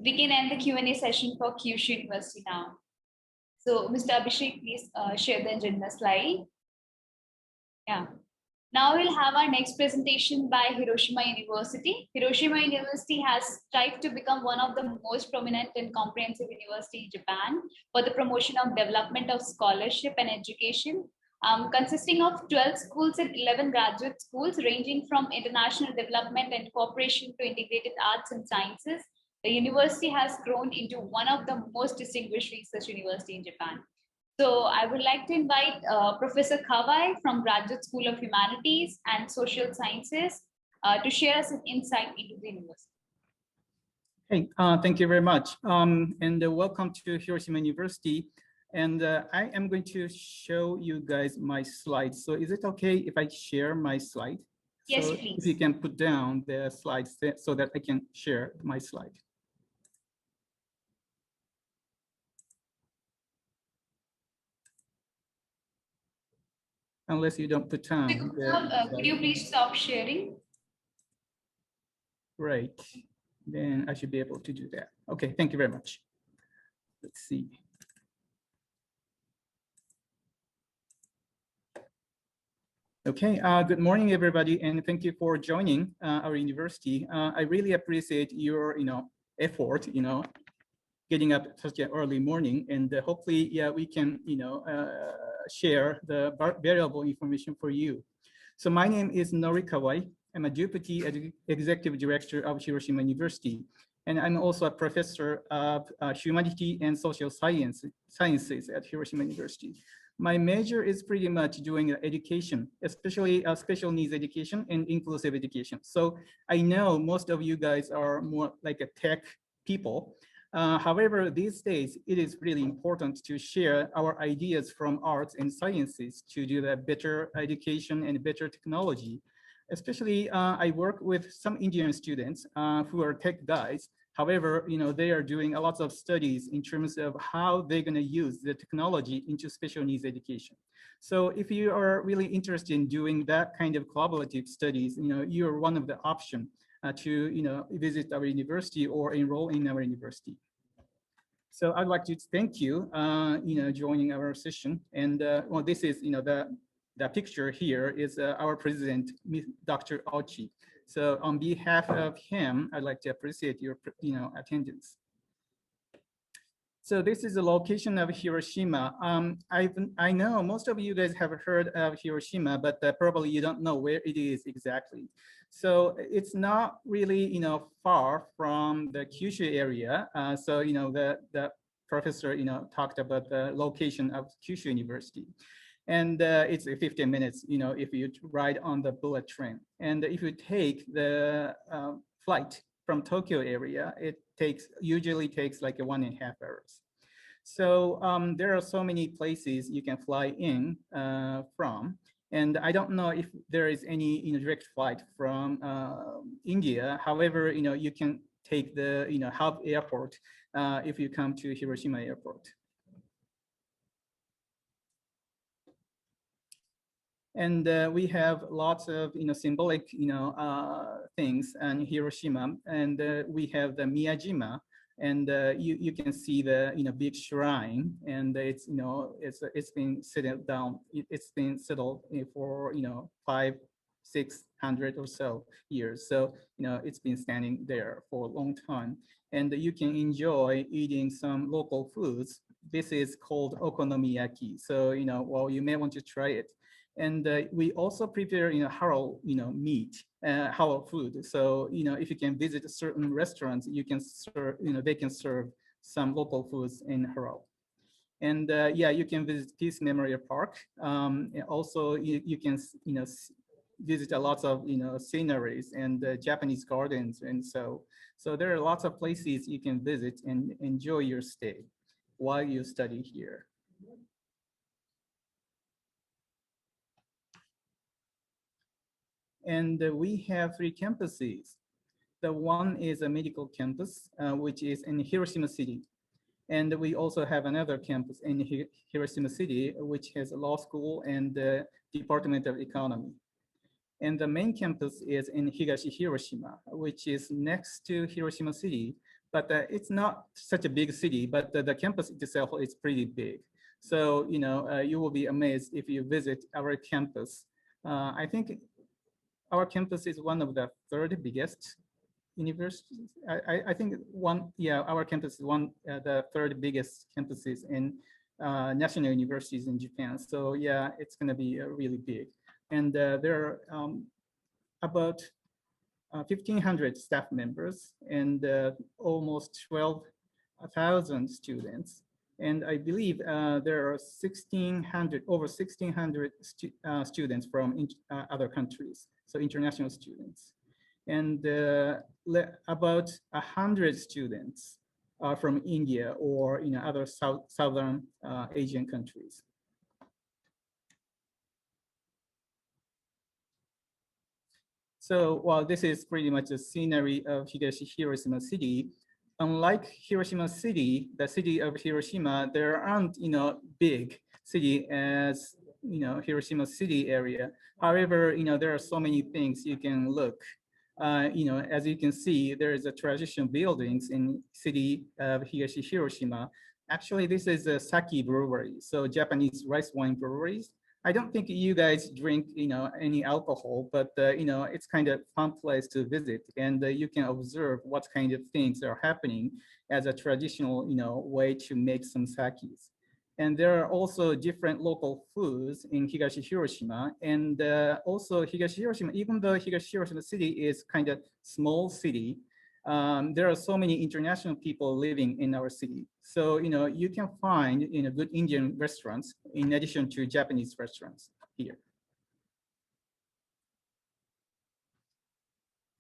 We can end the Q&A session for Kyushu University now. So Mr. Abhishek, please share the agenda slide. Yeah. Now we'll have our next presentation by Hiroshima University. Hiroshima University has strived to become one of the most prominent and comprehensive university in Japan for the promotion of development of scholarship and education, consisting of 12 schools and 11 graduate schools ranging from international development and cooperation to integrated arts and sciences. The university has grown into one of the most distinguished research universities in Japan. So I would like to invite Professor Kawai from Graduate School of Humanities and Social Sciences to share us an insight into the university. Hey, thank you very much. And welcome to Hiroshima University. And I am going to show you guys my slides. So is it okay if I share my slide? Yes, so please. If you can put down the slides so that I can share my slide. Unless you don't put down. Could you please stop sharing? Right. Then I should be able to do that. Okay, thank you very much. Let's see. Okay, good morning, everybody, and thank you for joining our university. I really appreciate your, effort, getting up such an early morning, and hopefully, yeah, we can, share the valuable information for you. So my name is Nori Kawai. I'm a Deputy Executive Director of Hiroshima University, and I'm also a Professor of Humanity and Social Sciences at Hiroshima University. My major is pretty much doing education, especially special needs education and inclusive education. So I know most of you guys are more like a tech people. However, these days, it is really important to share our ideas from arts and sciences to do the better education and better technology. Especially, I work with some Indian students who are tech guys. However, they are doing a lot of studies in terms of how they're going to use the technology into special needs education. So if you are really interested in doing that kind of collaborative studies, you're one of the options to visit our university or enroll in our university. So I'd like to thank you, joining our session. And well, this is, the picture here is our president, Dr. Ochi. So on behalf of him, I'd like to appreciate your, attendance. So this is the location of Hiroshima. I know most of you guys have heard of Hiroshima, but probably you don't know where it is exactly. So it's not really, far from the Kyushu area. So, the professor, talked about the location of Kyushu University. And it's 15 minutes, if you ride on the bullet train. And if you take the flight from Tokyo area, it usually takes like 1.5 hours. So there are so many places you can fly in from. And I don't know if there is any direct flight from India. However, you can take the hub airport if you come to Hiroshima airport. And we have lots of symbolic things in Hiroshima, and we have the Miyajima, and you can see the big shrine, and it's it's been settled down. It's been settled for 500-600 or so years. So it's been standing there for a long time, and you can enjoy eating some local foods. This is called okonomiyaki. So well, you may want to try it. And we also prepare, halal, meat, halal food. So, if you can visit certain restaurants, you can serve, they can serve some local foods in halal. And yeah, you can visit Peace Memorial Park. And also, you can, visit a lot of, sceneries and Japanese gardens. And so there are lots of places you can visit and enjoy your stay while you study here. And we have 3 campuses. The one is a medical campus, which is in Hiroshima City. And we also have another campus in Hiroshima City, which has a law school and the Department of Economy. And the main campus is in Higashi Hiroshima, which is next to Hiroshima City. But it's not such a big city, but the campus itself is pretty big. So, you will be amazed if you visit our campus. I think our campus is one of the 3rd biggest universities. I think our campus is the 3rd biggest campuses in national universities in Japan. So yeah, it's going to be really big. And there are about 1,500 staff members and almost 12,000 students. And I believe there are over 1,600 students from other countries, so international students. And about 100 students are from India or other Southern Asian countries. So, well, this is pretty much the scenery of Hiroshima City. Unlike Hiroshima City, the city of Hiroshima, there aren't, big city as, Hiroshima City area. However, there are so many things you can look. As you can see, there is a traditional buildings in city of Hiroshima. Actually, this is a sake brewery, so Japanese rice wine breweries. I don't think you guys drink, any alcohol, but it's kind of fun place to visit, and you can observe what kind of things are happening as a traditional, way to make some sakes. And there are also different local foods in Higashi Hiroshima, and also Higashi Hiroshima. Even though Higashi Hiroshima City is kind of small city, there are so many international people living in our city. So, you can find, good Indian restaurants in addition to Japanese restaurants here.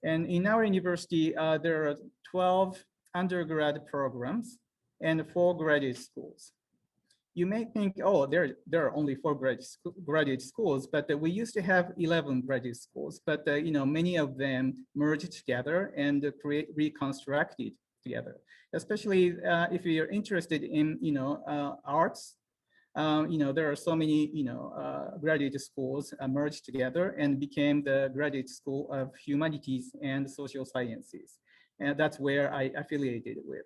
And in our university, there are 12 undergrad programs and 4 graduate schools. You may think, oh, there are only 4 graduate schools, but we used to have 11 graduate schools, but many of them merged together and reconstructed together. Especially if you're interested in arts, there are so many graduate schools merged together and became the Graduate School of Humanities and Social Sciences, and that's where I affiliated with.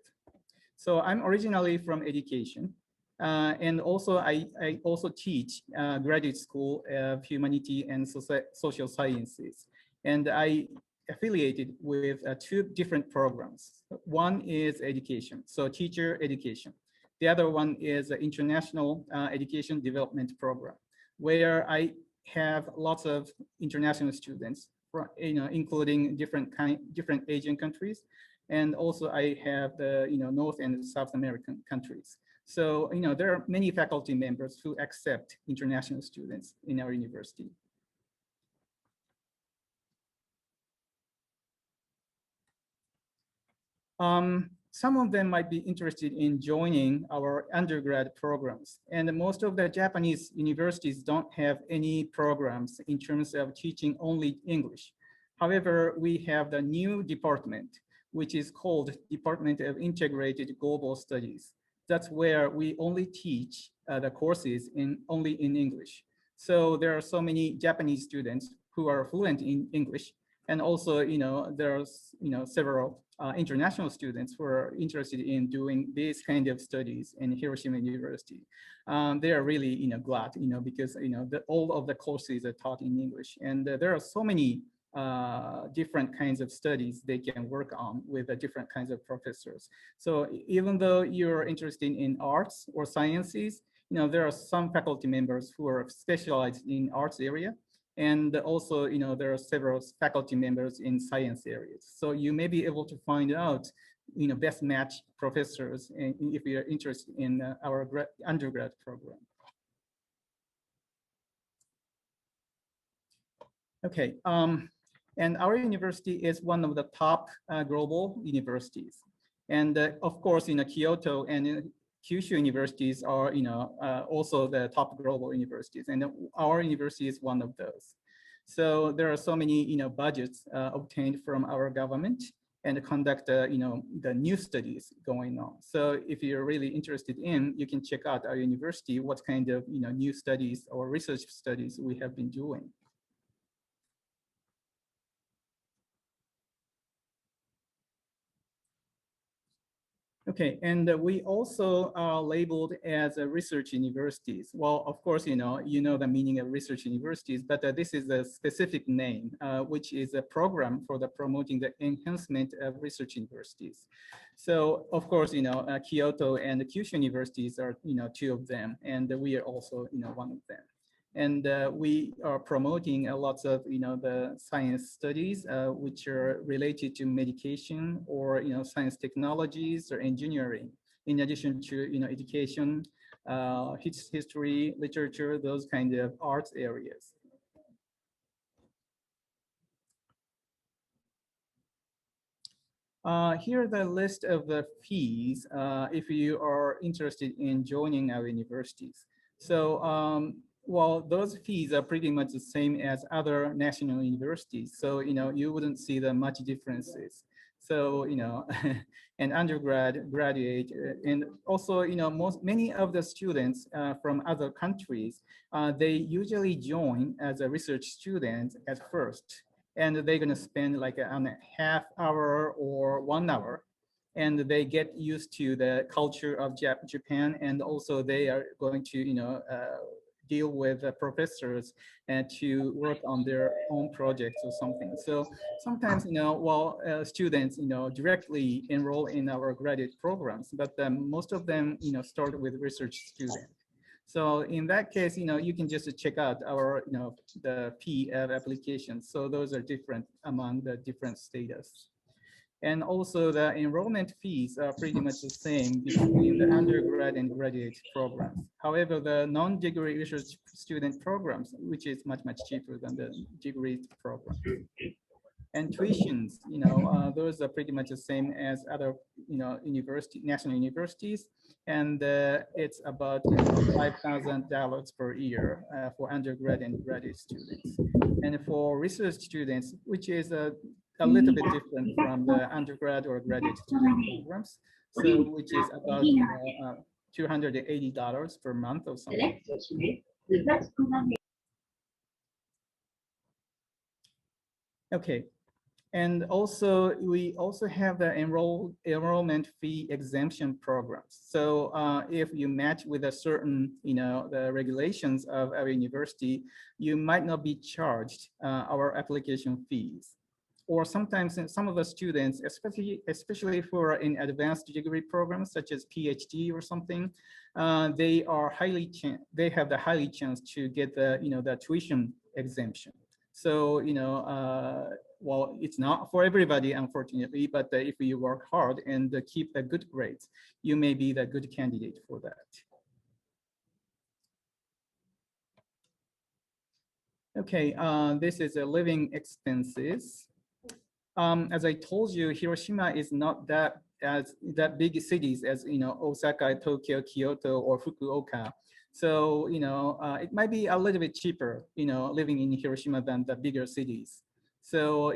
So I'm originally from education. And also, I also teach Graduate School of Humanity and Social Sciences. And I affiliated with 2 different programs. One is education, so teacher education. The other one is the International Education Development Program, where I have lots of international students, including different Asian countries. And also I have the North and South American countries. So, there are many faculty members who accept international students in our university. Some of them might be interested in joining our undergrad programs. And most of the Japanese universities don't have any programs in terms of teaching only English. However, we have the new department, which is called Department of Integrated Global Studies. That's where we only teach the courses only in English. So there are so many Japanese students who are fluent in English, and also there's several international students who are interested in doing this kind of studies in Hiroshima University. They are really glad because all of the courses are taught in English, and there are so many different kinds of studies they can work on with different kinds of professors. So even though you're interested in arts or sciences, there are some faculty members who are specialized in arts area. And also, there are several faculty members in science areas. So you may be able to find out, best match professors if you're interested in our undergrad program. Okay. And our university is one of the top global universities. And of course, Kyoto and Kyushu universities are also the top global universities. And our university is one of those. So there are so many budgets obtained from our government and conduct the new studies going on. So if you're really interested in, you can check out our university, what kind of new studies or research studies we have been doing. Okay, and we also are labeled as a research universities. Well, of course, you know the meaning of research universities, but this is a specific name, which is a program for the promoting the enhancement of research universities. So, of course, Kyoto and Kyushu universities are, 2 of them, and we are also, one of them. And we are promoting lots of, the science studies, which are related to medication or, science technologies or engineering, in addition to, education, history, literature, those kind of arts areas. Here are the list of the fees if you are interested in joining our universities. So, well, those fees are pretty much the same as other national universities. So, you wouldn't see the much differences. So, an undergrad, graduate, and also, many of the students from other countries, they usually join as a research student at first. And they're going to spend like a half hour or 1 hour. And they get used to the culture of Japan. And also they are going to, deal with professors and to work on their own projects or something. So sometimes, students, directly enroll in our graduate programs, but most of them, start with research students. So in that case, you can just check out our, the P of applications. So those are different among the different status. And also the enrollment fees are pretty much the same between the undergrad and graduate programs. However, the non-degree research student programs, which is much, much cheaper than the degree program. And tuitions, those are pretty much the same as other, national universities. And it's about $5,000 per year for undergrad and graduate students. And for research students, which is a little bit different from the undergrad or graduate student programs, so which is about $280 per month or something. Okay. And also, we also have the enrollment fee exemption programs. So if you match with a certain, the regulations of our university, you might not be charged our application fees. Or sometimes some of the students, especially for in advanced degree programs such as PhD or something, they have the highly chance to get the, the tuition exemption. So, well, it's not for everybody, unfortunately, but if you work hard and keep the good grades, you may be the good candidate for that. Okay, this is a living expenses. As I told you, Hiroshima is not that big cities as, Osaka, Tokyo, Kyoto, or Fukuoka. So, it might be a little bit cheaper, living in Hiroshima than the bigger cities. So,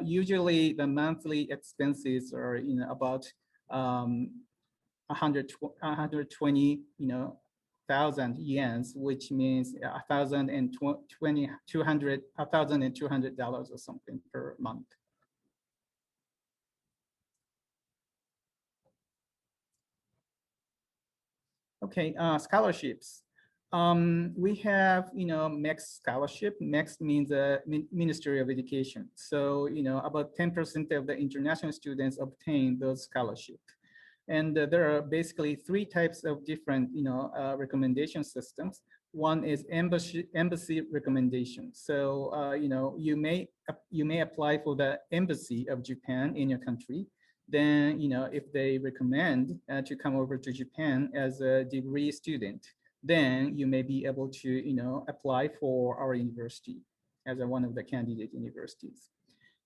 usually the monthly expenses are, about 120, thousand yens, which means $1,200 or something per month. Okay, scholarships. We have, MEX scholarship. MEX means Ministry of Education. So, about 10% of the international students obtain those scholarships. And there are basically three types of different, recommendation systems. One is embassy recommendation. So, you may apply for the embassy of Japan in your country. Then, if they recommend to come over to Japan as a degree student, then you may be able to, apply for our university as one of the candidate universities.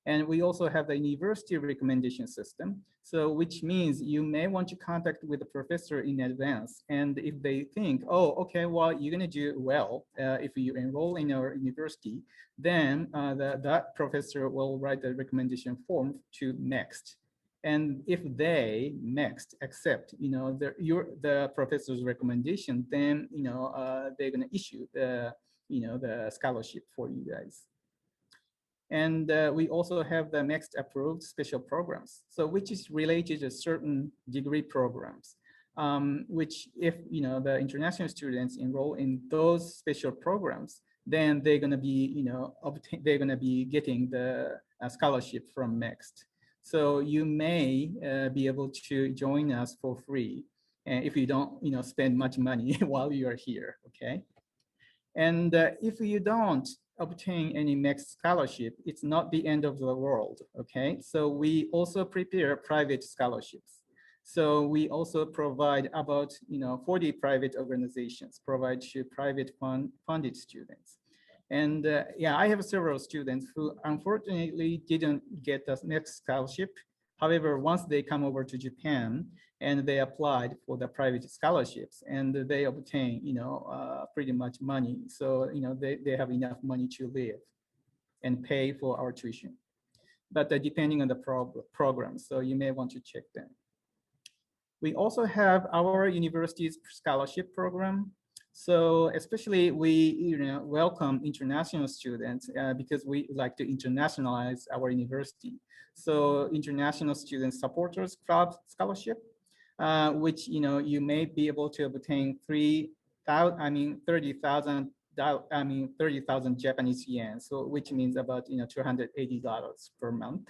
And we also have the university recommendation system. So which means you may want to contact with the professor in advance. And if they think, oh, okay, well, you're gonna do well if you enroll in our university, then that professor will write the recommendation form to MEXT. And if they next accept, the professor's recommendation, then they're going to issue the the scholarship for you guys. And we also have the next approved special programs, so which is related to certain degree programs, which if the international students enroll in those special programs, then they're going to be they're going to be getting the scholarship from MEXT. So you may be able to join us for free if you don't spend much money while you are here, okay? And if you don't obtain any MEXT scholarship, it's not the end of the world, okay? So we also prepare private scholarships. So we also provide about 40 private organizations provide to private funded students. And yeah, I have several students who unfortunately didn't get the next scholarship. However, once they come over to Japan and they applied for the private scholarships and they obtain, pretty much money. So, they have enough money to live and pay for our tuition. But depending on the program, so you may want to check them. We also have our university's scholarship program. So especially we welcome international students because we like to internationalize our university. So international student supporters club scholarship, which you may be able to obtain 30,000 Japanese yen. So which means about $280 per month.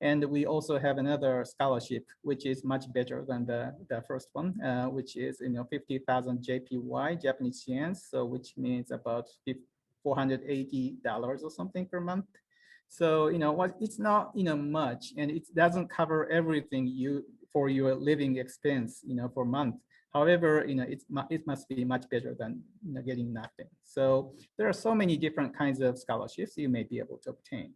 And we also have another scholarship, which is much better than the first one, which is 50,000 JPY, Japanese yen, so which means about $480 or something per month. So it's not much, and it doesn't cover everything for your living expense for a month. However, it must be much better than getting nothing. So there are so many different kinds of scholarships you may be able to obtain.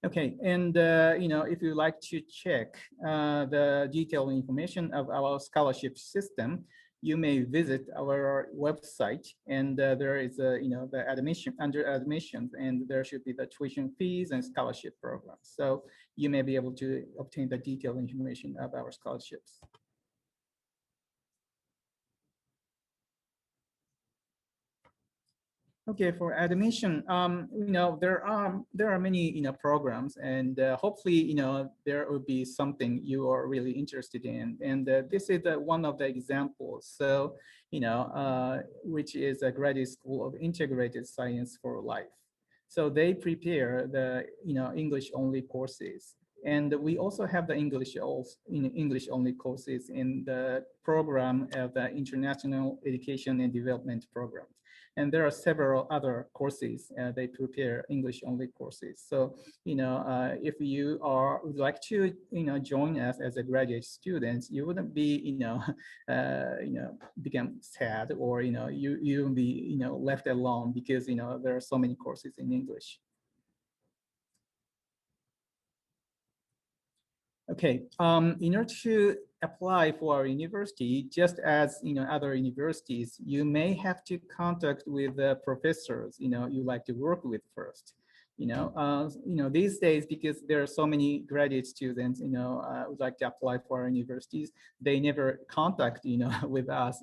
Okay, and if you like to check the detailed information of our scholarship system, you may visit our website, and there is the admission under admissions, and there should be the tuition fees and scholarship programs. So you may be able to obtain the detailed information of our scholarships. Okay, for admission, there are many programs, and hopefully there will be something you are really interested in, and this is one of the examples. So which is a graduate school of integrated science for life. So they prepare the English only courses, and we also have the English only courses in the program of the International Education and Development Program. And there are several other courses they prepare English only courses. So if you would like to join us as a graduate student, you wouldn't be become sad, or you will be left alone, because there are so many courses in English. Okay, in order to apply for our university, just as other universities, you may have to contact with the professors you like to work with first. These days, because there are so many graduate students would like to apply for our universities, they never contact with us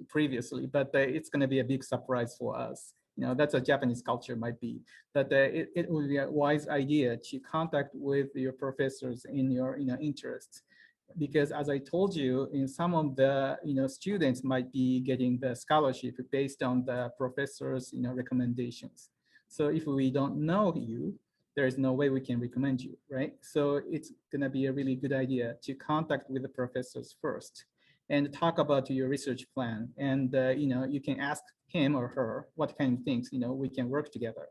previously, but it's going to be a big surprise for us. That's a Japanese culture might be, but it would be a wise idea to contact with your professors in your interests, because as I told you, in some of the students might be getting the scholarship based on the professors recommendations. So if we don't know you, there is no way we can recommend you, right? So it's gonna be a really good idea to contact with the professors first and talk about your research plan, and you can ask him or her what kind of things we can work together,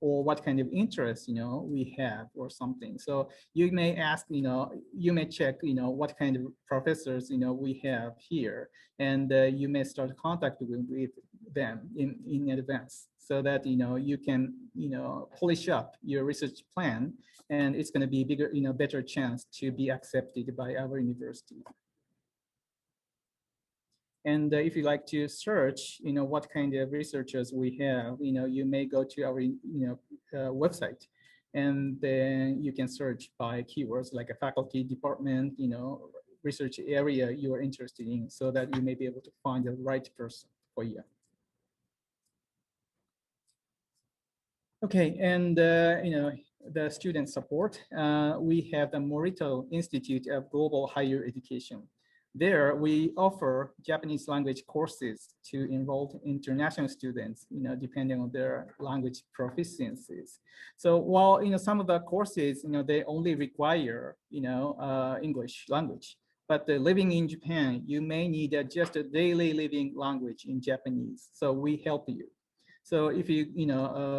or what kind of interests we have or something. So you may ask, you may check what kind of professors we have here, and you may start contacting with them in advance, so that you can polish up your research plan, and it's going to be bigger better chance to be accepted by our university. And if you like to search, what kind of researchers we have, you may go to our, website, and then you can search by keywords like a faculty, department, research area you are interested in, so that you may be able to find the right person for you. Okay, and the student support. We have the Morito Institute of Global Higher Education. There, we offer Japanese language courses to enrolled international students, depending on their language proficiencies. So while some of the courses, they only require English language, but living in Japan, you may need just a daily living language in Japanese. So we help you. So if you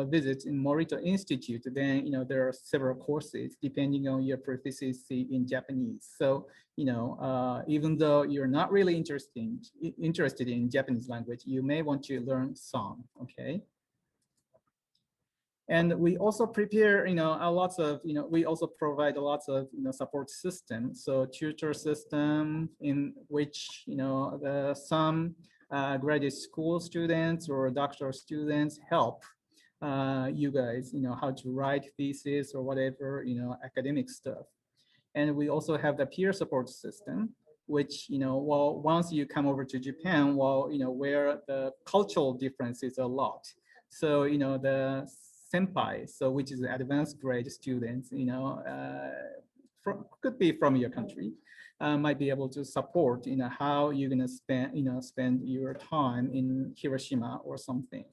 visit in Morito Institute, then there are several courses depending on your proficiency in Japanese. So even though you're not really interested in Japanese language, you may want to learn some. Okay. And we also prepare, we also provide a lots of, support systems. So tutor system in which, some graduate school students or doctoral students help you guys, how to write thesis or whatever, academic stuff. And we also have the peer support system, which, well, once you come over to Japan, well, where the cultural difference is a lot. So, the senpai, so which is advanced grade students, could be from your country, might be able to support, how you're gonna spend your time in Hiroshima or something.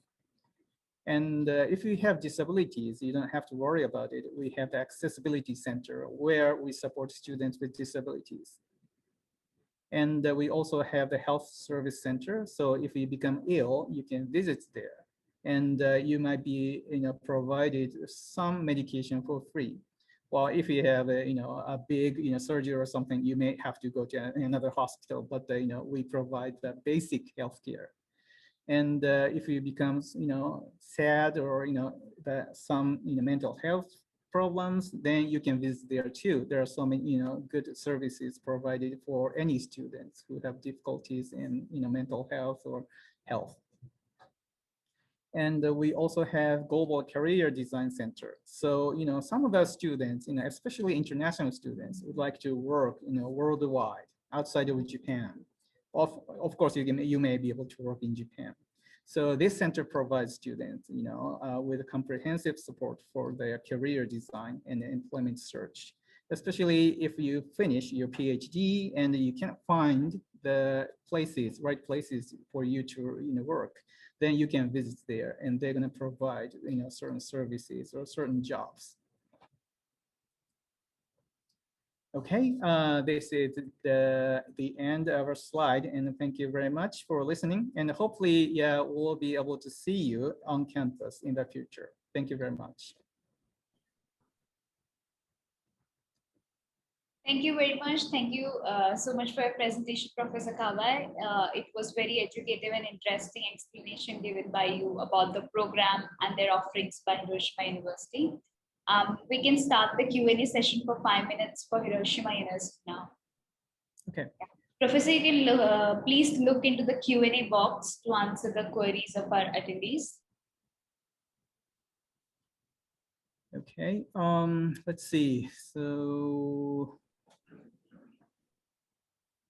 And if you have disabilities, you don't have to worry about it. We have the accessibility center where we support students with disabilities. And we also have the health service center. So if you become ill, you can visit there. And you might be provided some medication for free. Well, if you have a big surgery or something, you may have to go to another hospital, but we provide the basic healthcare. And if you become sad, or some mental health problems, then you can visit there too. There are so many, good services provided for any students who have difficulties in, mental health or health. And we also have Global Career Design Center. So, some of the students, especially international students, would like to work, worldwide, outside of Japan. Of course, you may be able to work in Japan. So this center provides students, with comprehensive support for their career design and employment search, especially if you finish your PhD and you can't find the right places for you to work, then you can visit there and they're going to provide certain services or certain jobs. Okay, this is the end of our slide, and thank you very much for listening. And hopefully, we'll be able to see you on campus in the future. Thank you very much. Thank you very much. Thank you so much for your presentation, Professor Kawai. It was very educative and interesting explanation given by you about the program and their offerings by Hiroshima University. We can start the Q&A session for 5 minutes for Hiroshima University now. Okay. Professor, you can please look into the Q&A box to answer the queries of our attendees. Okay, let's see. So,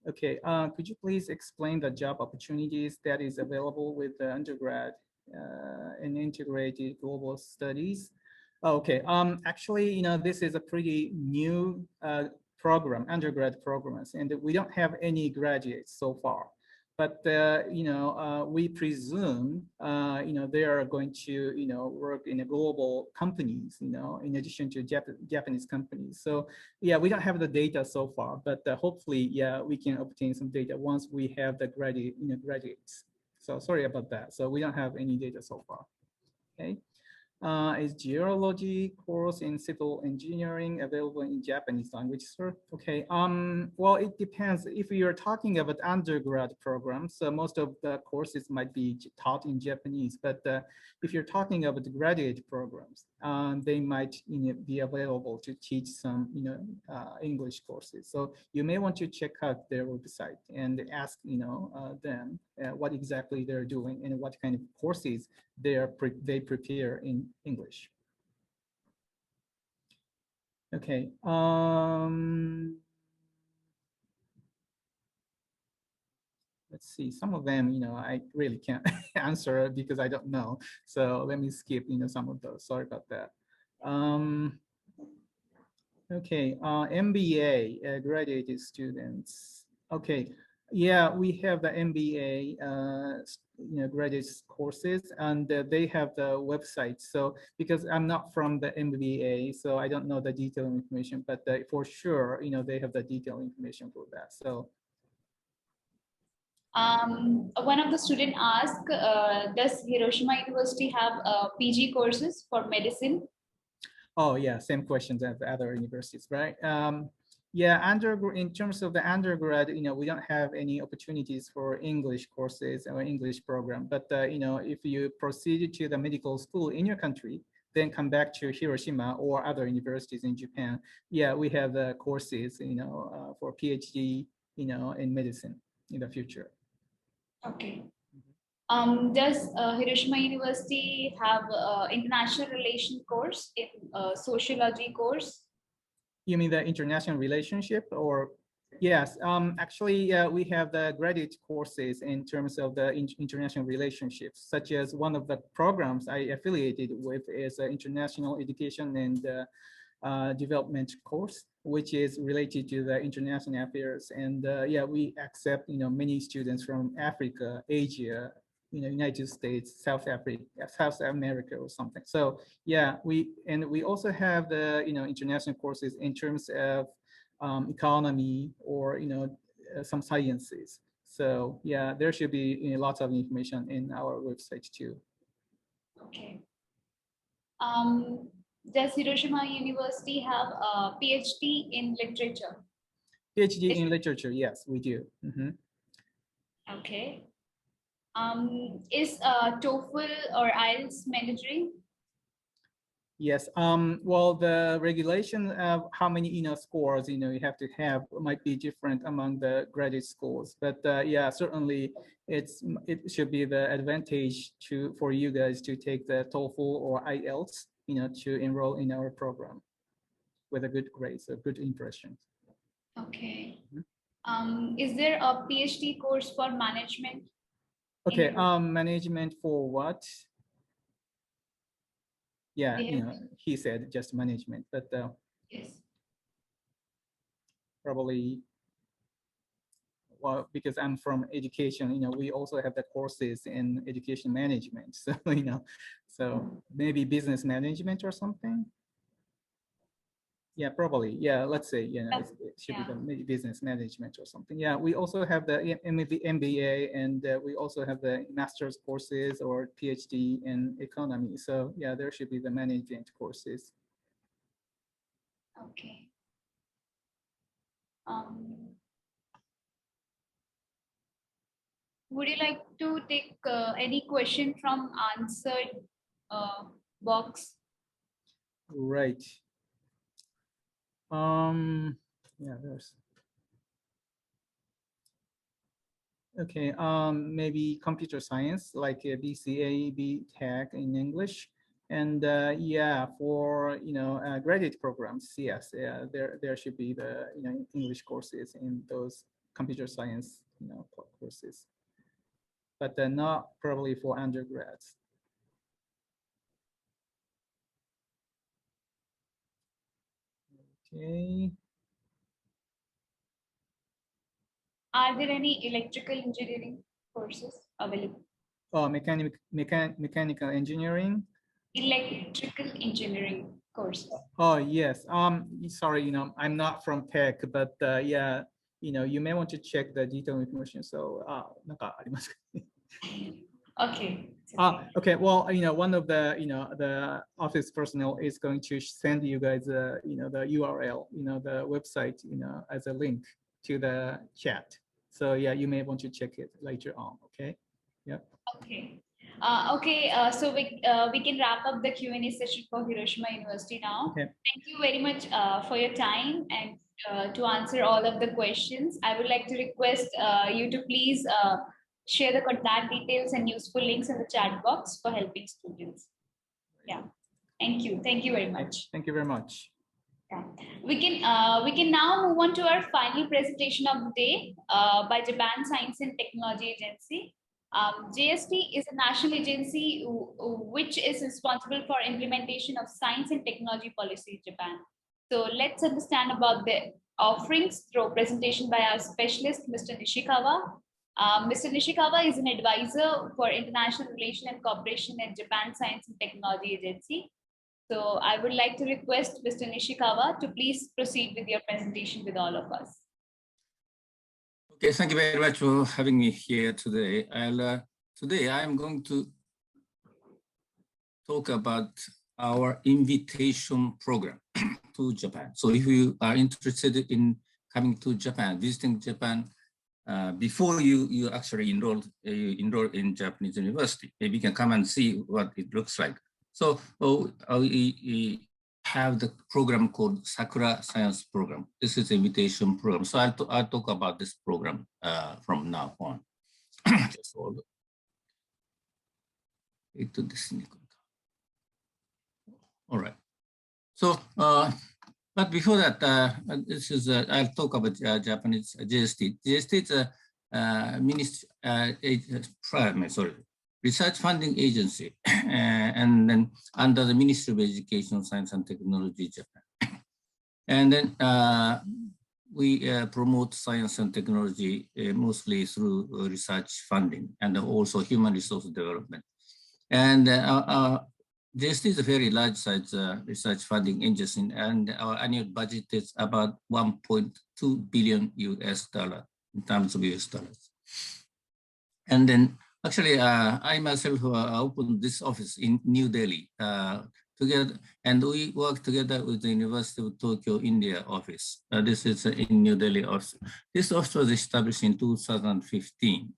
okay, could you please explain the job opportunities that is available with the undergrad and integrated global studies? Okay, actually, this is a pretty new program, undergrad programs, and we don't have any graduates so far. But we presume they are going to work in a global companies, in addition to Japanese companies. So yeah, we don't have the data so far, but hopefully, yeah, we can obtain some data once we have the graduates. So sorry about that. So we don't have any data so far. Okay. Is geology course in civil engineering available in Japanese language, sir? Okay, well, it depends. If you're talking about undergrad programs, most of the courses might be taught in Japanese, but if you're talking about the graduate programs, they might be available to teach some English courses. So you may want to check out their website and ask them what exactly they're doing and what kind of courses they prepare in English. Okay. Let's see. Some of them, I really can't answer because I don't know. So let me skip, some of those. Sorry about that. Okay. MBA graduate students. Okay. Yeah, we have the MBA, graduate courses, and they have the website. So because I'm not from the MBA, so I don't know the detailed information, but for sure, they have the detailed information for that. So. One of the students asked, does Hiroshima University have PG courses for medicine? Oh yeah, same questions as the other universities, right? Yeah, in terms of the undergrad, we don't have any opportunities for English courses or English program. But if you proceed to the medical school in your country, then come back to Hiroshima or other universities in Japan. Yeah, we have the courses, for PhD, in medicine in the future. Okay. Does Hiroshima University have international relation course in sociology course? You mean the international relationship or? Yes, actually, we have the graduate courses in terms of the international relationships, such as one of the programs I affiliated with is International Education and Development course, which is related to the international affairs. And yeah, we accept, many students from Africa, Asia, United States, South Africa, South America or something. So yeah, we also have the, international courses in terms of economy or, some sciences. So yeah, there should be lots of information in our website too. Okay. Does Hiroshima University have a PhD in literature? PhD in literature, yes, we do. Mm-hmm. Okay. Is TOEFL or IELTS mandatory? Yes. Well, the regulation of how many scores you have to have might be different among the graduate schools, but yeah, certainly it should be the advantage for you guys to take the TOEFL or IELTS to enroll in our program with a good grade, so good impression. Okay. Is there a PhD course for management? Okay. Management for what? Yeah, he said just management, but yes. Probably, well, because I'm from education, we also have the courses in education management. So, so maybe business management or something. Yeah, probably. Yeah, let's say, it should be the business management or something. Yeah, we also have the MBA, and we also have the master's courses or PhD in economy. So yeah, there should be the management courses. Okay. Would you like to take any question from answered box? Right. Yeah, there's. Okay, maybe computer science, like a BCA, BTech in English. And yeah, for graduate programs, yes, yeah, there should be the English courses in those computer science courses, but not probably for undergrads. Okay. Are there any electrical engineering courses available? Oh, mechanical engineering. Electrical engineering courses. Oh yes. Sorry, I'm not from tech, but yeah, you may want to check the detailed information. So, Okay. Okay. Well, one of the office personnel is going to send you guys, the URL, the website, as a link to the chat. So yeah, you may want to check it later on. Okay. Yeah. Okay. So we can wrap up the Q&A session for Hiroshima University now. Okay. Thank you very much for your time and to answer all of the questions. I would like to request you to please share the contact details and useful links in the chat box for helping students. Yeah. Thank you. Thank you very much. Thank you very much. Yeah. We can now move on to our final presentation of the day by Japan Science and Technology Agency. JST is a national agency which is responsible for implementation of science and technology policy in Japan. So let's understand about the offerings through presentation by our specialist, Mr. Nishikawa. Mr. Nishikawa is an advisor for international relations and cooperation at Japan Science and Technology Agency. So I would like to request Mr. Nishikawa to please proceed with your presentation with all of us. Okay, thank you very much for having me here today. Today I'm going to talk about our invitation program to Japan. So if you are interested in coming to Japan, visiting Japan, before you actually enroll in Japanese university, maybe you can come and see what it looks like. So we have the program called Sakura Science Program. This is the invitation program. So I'll talk about this program from now on. Just hold it. All right. So, but before that, this is I'll talk about Japanese JST. JST is a research funding agency, and then under the Ministry of Education, Science and Technology, Japan. And then we promote science and technology mostly through research funding and also human resource development. And JST is a very large size research funding agency, and our annual budget is about $1.2 billion in terms of US dollars. And then actually, I myself opened this office in New Delhi together, and we work together with the University of Tokyo, India office. This is in New Delhi office. This office was established in 2015.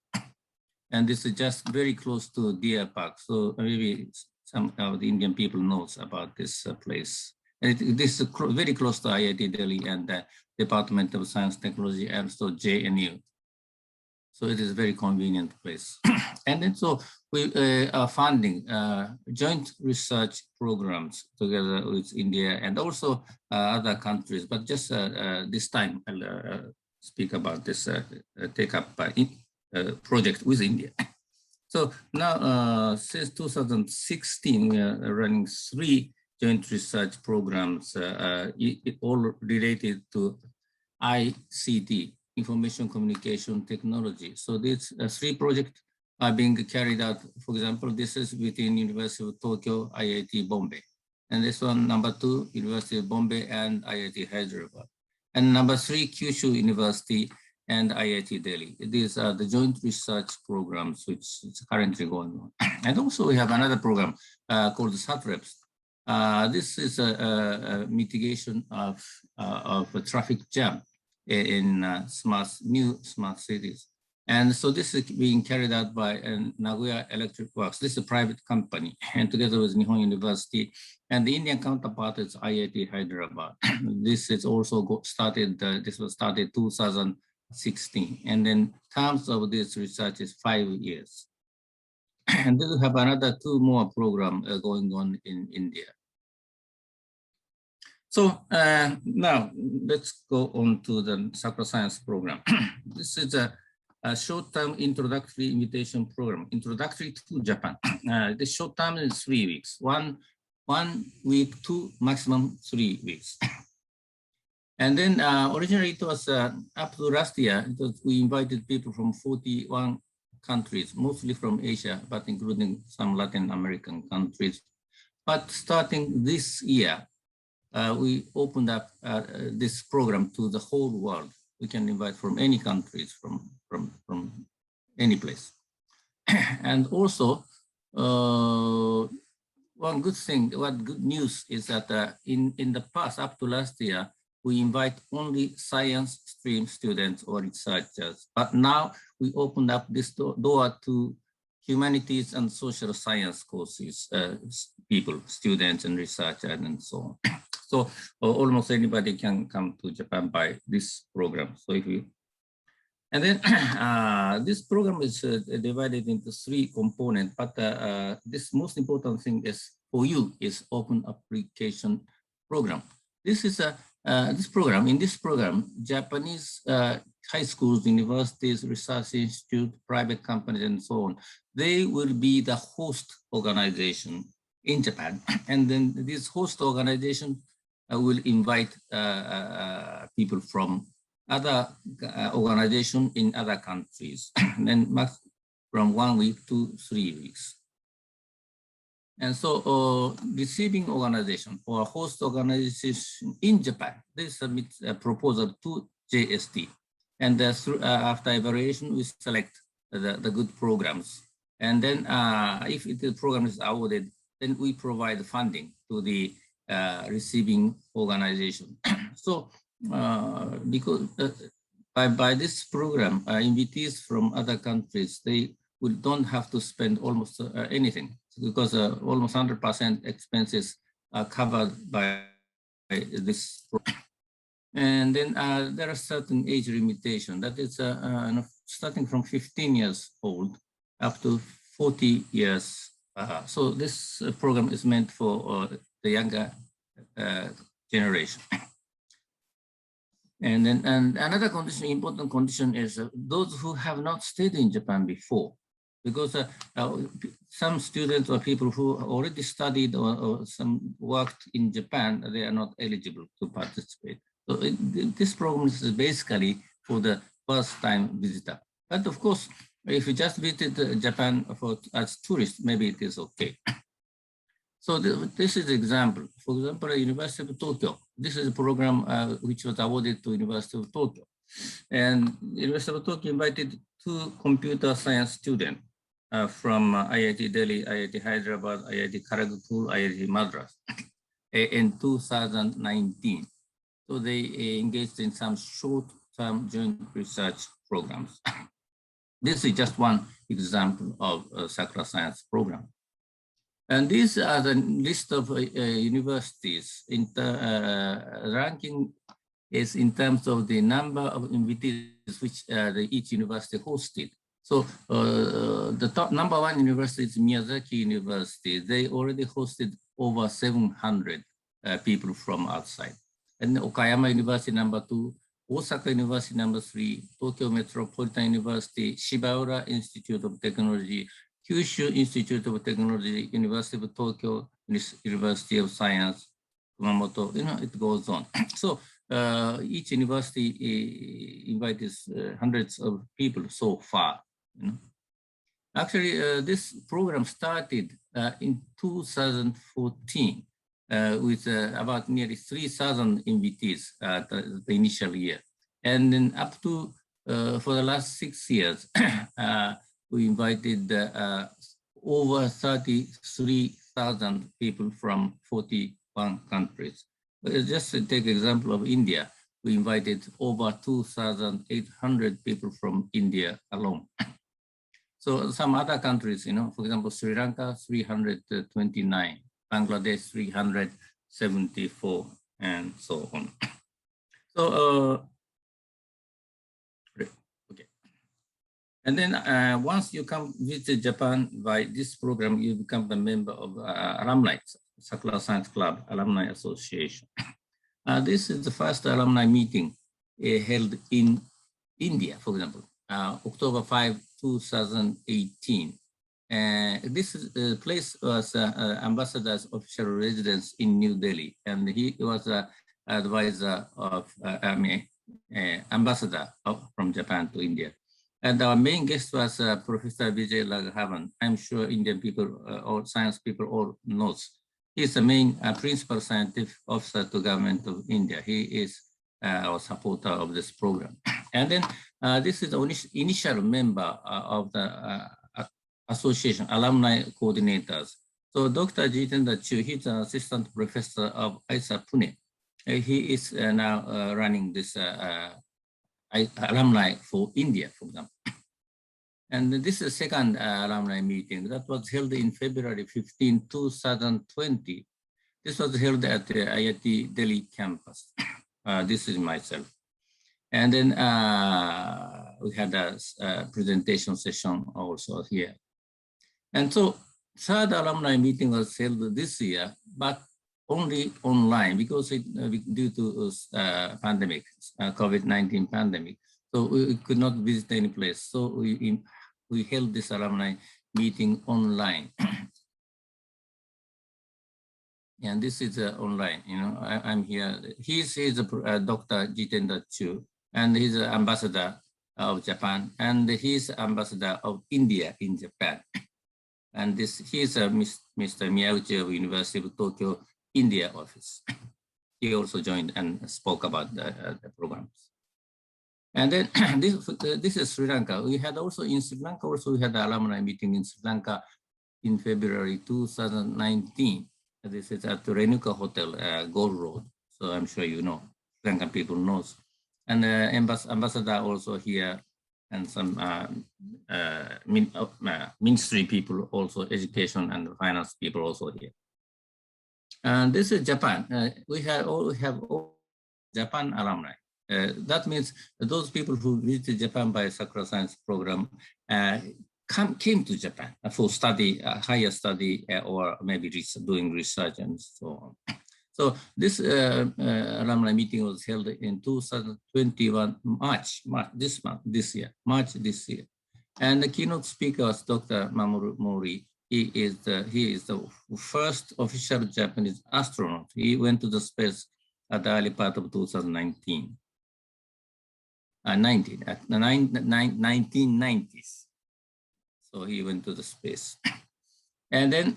And this is just very close to Deer Park. So maybe some of the Indian people knows about this place. And this is very close to IIT Delhi and the Department of Science Technology and also JNU. So it is a very convenient place. And then so we are funding joint research programs together with India and also other countries. But just this time, I'll speak about this take up project with India. So now, since 2016, we are running 3 joint research programs, all related to ICT, Information Communication Technology. So these 3 projects are being carried out. For example, this is within University of Tokyo, IIT Bombay. And this one, number 2, University of Bombay and IIT Hyderabad. And number 3, Kyushu University and IIT Delhi. These are the joint research programs which is currently going on. And also we have another program called the SATREPS. This is a mitigation of a traffic jam in new smart cities. And so this is being carried out by Nagoya Electric Works. This is a private company, and together with Nihon University, and the Indian counterpart is IIT Hyderabad. This is also started, this was started 2016. And then terms of this research is 5 years. And then we have another 2 more programs going on in India. So now let's go on to the Sakura Science program. This is a short-term introductory invitation program, introductory to Japan. The short term is 3 weeks, one week to maximum 3 weeks. And then originally it was up to last year, we invited people from 41 countries, mostly from Asia, but including some Latin American countries. But starting this year, we opened up this program to the whole world. We can invite from any countries, from any place. And also, one good news is that in the past, up to last year, we invite only science stream students or researchers. But now we opened up this door to humanities and social science courses, people, students and researchers and so on. So almost anybody can come to Japan by this program. So if you, and then this program is divided into 3 components, but this most important thing is for you is open application program. This is a in this program, Japanese high schools, universities, research institute, private companies, and so on, they will be the host organization in Japan. And then this host organization will invite people from other organizations in other countries, and then from 1 week to 3 weeks. And so receiving organization or host organization in Japan, they submit a proposal to JST. And after evaluation, we select the good programs. And then if the program is awarded, then we provide funding to the receiving organization. So because by this program, invitees from other countries, they don't have to spend almost anything, because almost 100% expenses are covered by this program. And then there are certain age limitation, that is starting from 15 years old up to 40 years. So this program is meant for the younger generation. And then another condition, important condition, is those who have not stayed in Japan before, because some students or people who already studied or some worked in Japan, they are not eligible to participate. So this program is basically for the first-time visitor. But of course, if you just visited Japan as tourist, maybe it is okay. So this is an example. For example, University of Tokyo. This is a program which was awarded to University of Tokyo. And University of Tokyo invited 2 computer science students from IIT Delhi, IIT Hyderabad, IIT Kharagpur, IIT Madras in 2019. So they engaged in some short-term joint research programs. This is just one example of a Sakura Science program. And these are the list of universities. In the ranking is in terms of the number of invitees which each university hosted. So the top #1 university is Miyazaki University. They already hosted over 700 people from outside. And Okayama University #2, Osaka University #3, Tokyo Metropolitan University, Shibaura Institute of Technology, Kyushu Institute of Technology, University of Tokyo, University of Science, Kumamoto, it goes on. So each university invited hundreds of people so far. Actually, this program started in 2014 with about nearly 3,000 invitees the initial year. And then up to, for the last 6 years, we invited over 33,000 people from 41 countries. Just to take example of India, we invited over 2,800 people from India alone. So some other countries, for example, Sri Lanka, 329, Bangladesh, 374, and so on. So, okay. And then once you come visit Japan by this program, you become a member of alumni, Sakura Science Club Alumni Association. This is the first alumni meeting held in India, for example, October 5, 2018. This place was ambassador's official residence in New Delhi, and he was an advisor of, ambassador from Japan to India. And our main guest was Professor Vijay Raghavan. I'm sure Indian people or science people all knows. He's the main principal scientific officer to government of India. He is our supporter of this program. And then this is the initial member of the association, alumni coordinators. So Dr. Jitendra Chu, he's an assistant professor of ISA Pune. He is now running this alumni for India, for example. And this is the second alumni meeting that was held in February 15, 2020. This was held at the IIT Delhi campus. This is myself. And then we had a presentation session also here. And so third alumni meeting was held this year, but only online because due to pandemic, COVID-19 pandemic. So we could not visit any place. So we held this alumni meeting online. And this is online, I'm here. He's Dr. Jitendra Chu, and he's an ambassador of Japan, and he's ambassador of India in Japan. And he's Mr. Miyauchi of University of Tokyo, India office. He also joined and spoke about the programs. And then this is Sri Lanka. We had also in Sri Lanka, we had an alumni meeting in Sri Lanka in February 2019. This is at the Renuka Hotel, Gold Road. So I'm sure you know, Sri Lankan people knows. And ambassador also here, and some ministry people also, education and finance people also here. And this is Japan. We have all Japan alumni. That means those people who visited Japan by Sakura Science program came to Japan for study, higher study, or maybe doing research and so on. So this alumni meeting was held in 2021, March this year. And the keynote speaker was Dr. Mamoru Mori. He is the first official Japanese astronaut. He went to the space at the early part of 2019. 1990s. So he went to the space. And then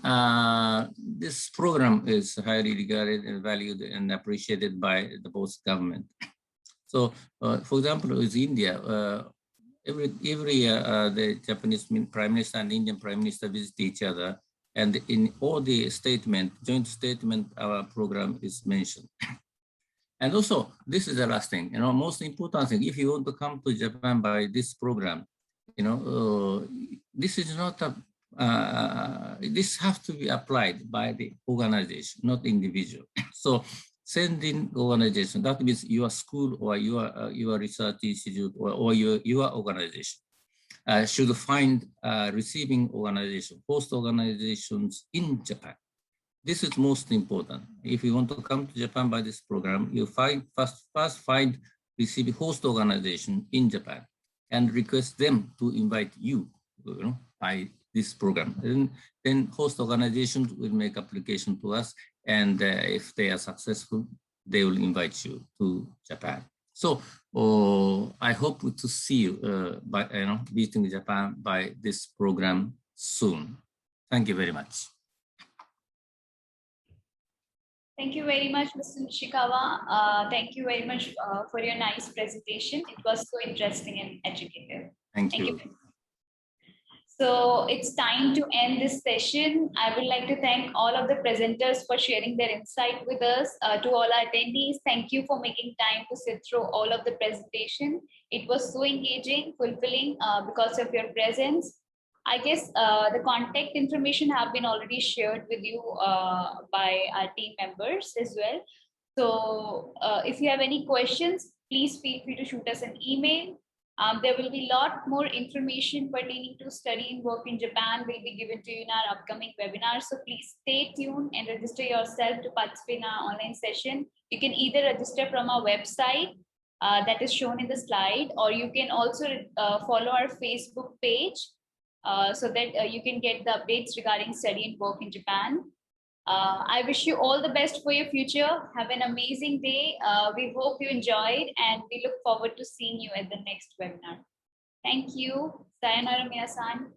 this program is highly regarded and valued and appreciated by the both government. So for example, with India, every year the Japanese Prime Minister and Indian Prime Minister visit each other. And in all the joint statement, our program is mentioned. And also, this is the last thing, most important thing, if you want to come to Japan by this program, this is not a this have to be applied by the organization, not individual. So send in organization, that means your school or your research institute or your organization should find receiving organization, host organizations in Japan. This is most important. If you want to come to Japan by this program, you first find receiving host organization in Japan and request them to invite you, by this program. Then host organizations will make application to us, and if they are successful, they will invite you to Japan. So I hope to see you by visiting Japan by this program soon. Thank you very much. Thank you very much, Mr. Nishikawa. Thank you very much for your nice presentation. It was so interesting and educative. Thank you. So it's time to end this session. I would like to thank all of the presenters for sharing their insight with us. To all our attendees, thank you for making time to sit through all of the presentation. It was so engaging, fulfilling because of your presence. I guess the contact information have been already shared with you by our team members as well. So if you have any questions, please feel free to shoot us an email. There will be a lot more information pertaining to study and work in Japan will be given to you in our upcoming webinar. So please stay tuned and register yourself to participate in our online session. You can either register from our website that is shown in the slide, or you can also follow our Facebook page so that you can get the updates regarding study and work in Japan. I wish you all the best for your future. Have an amazing day. We hope you enjoyed, and we look forward to seeing you at the next webinar. Thank you. Sayonara, minasan.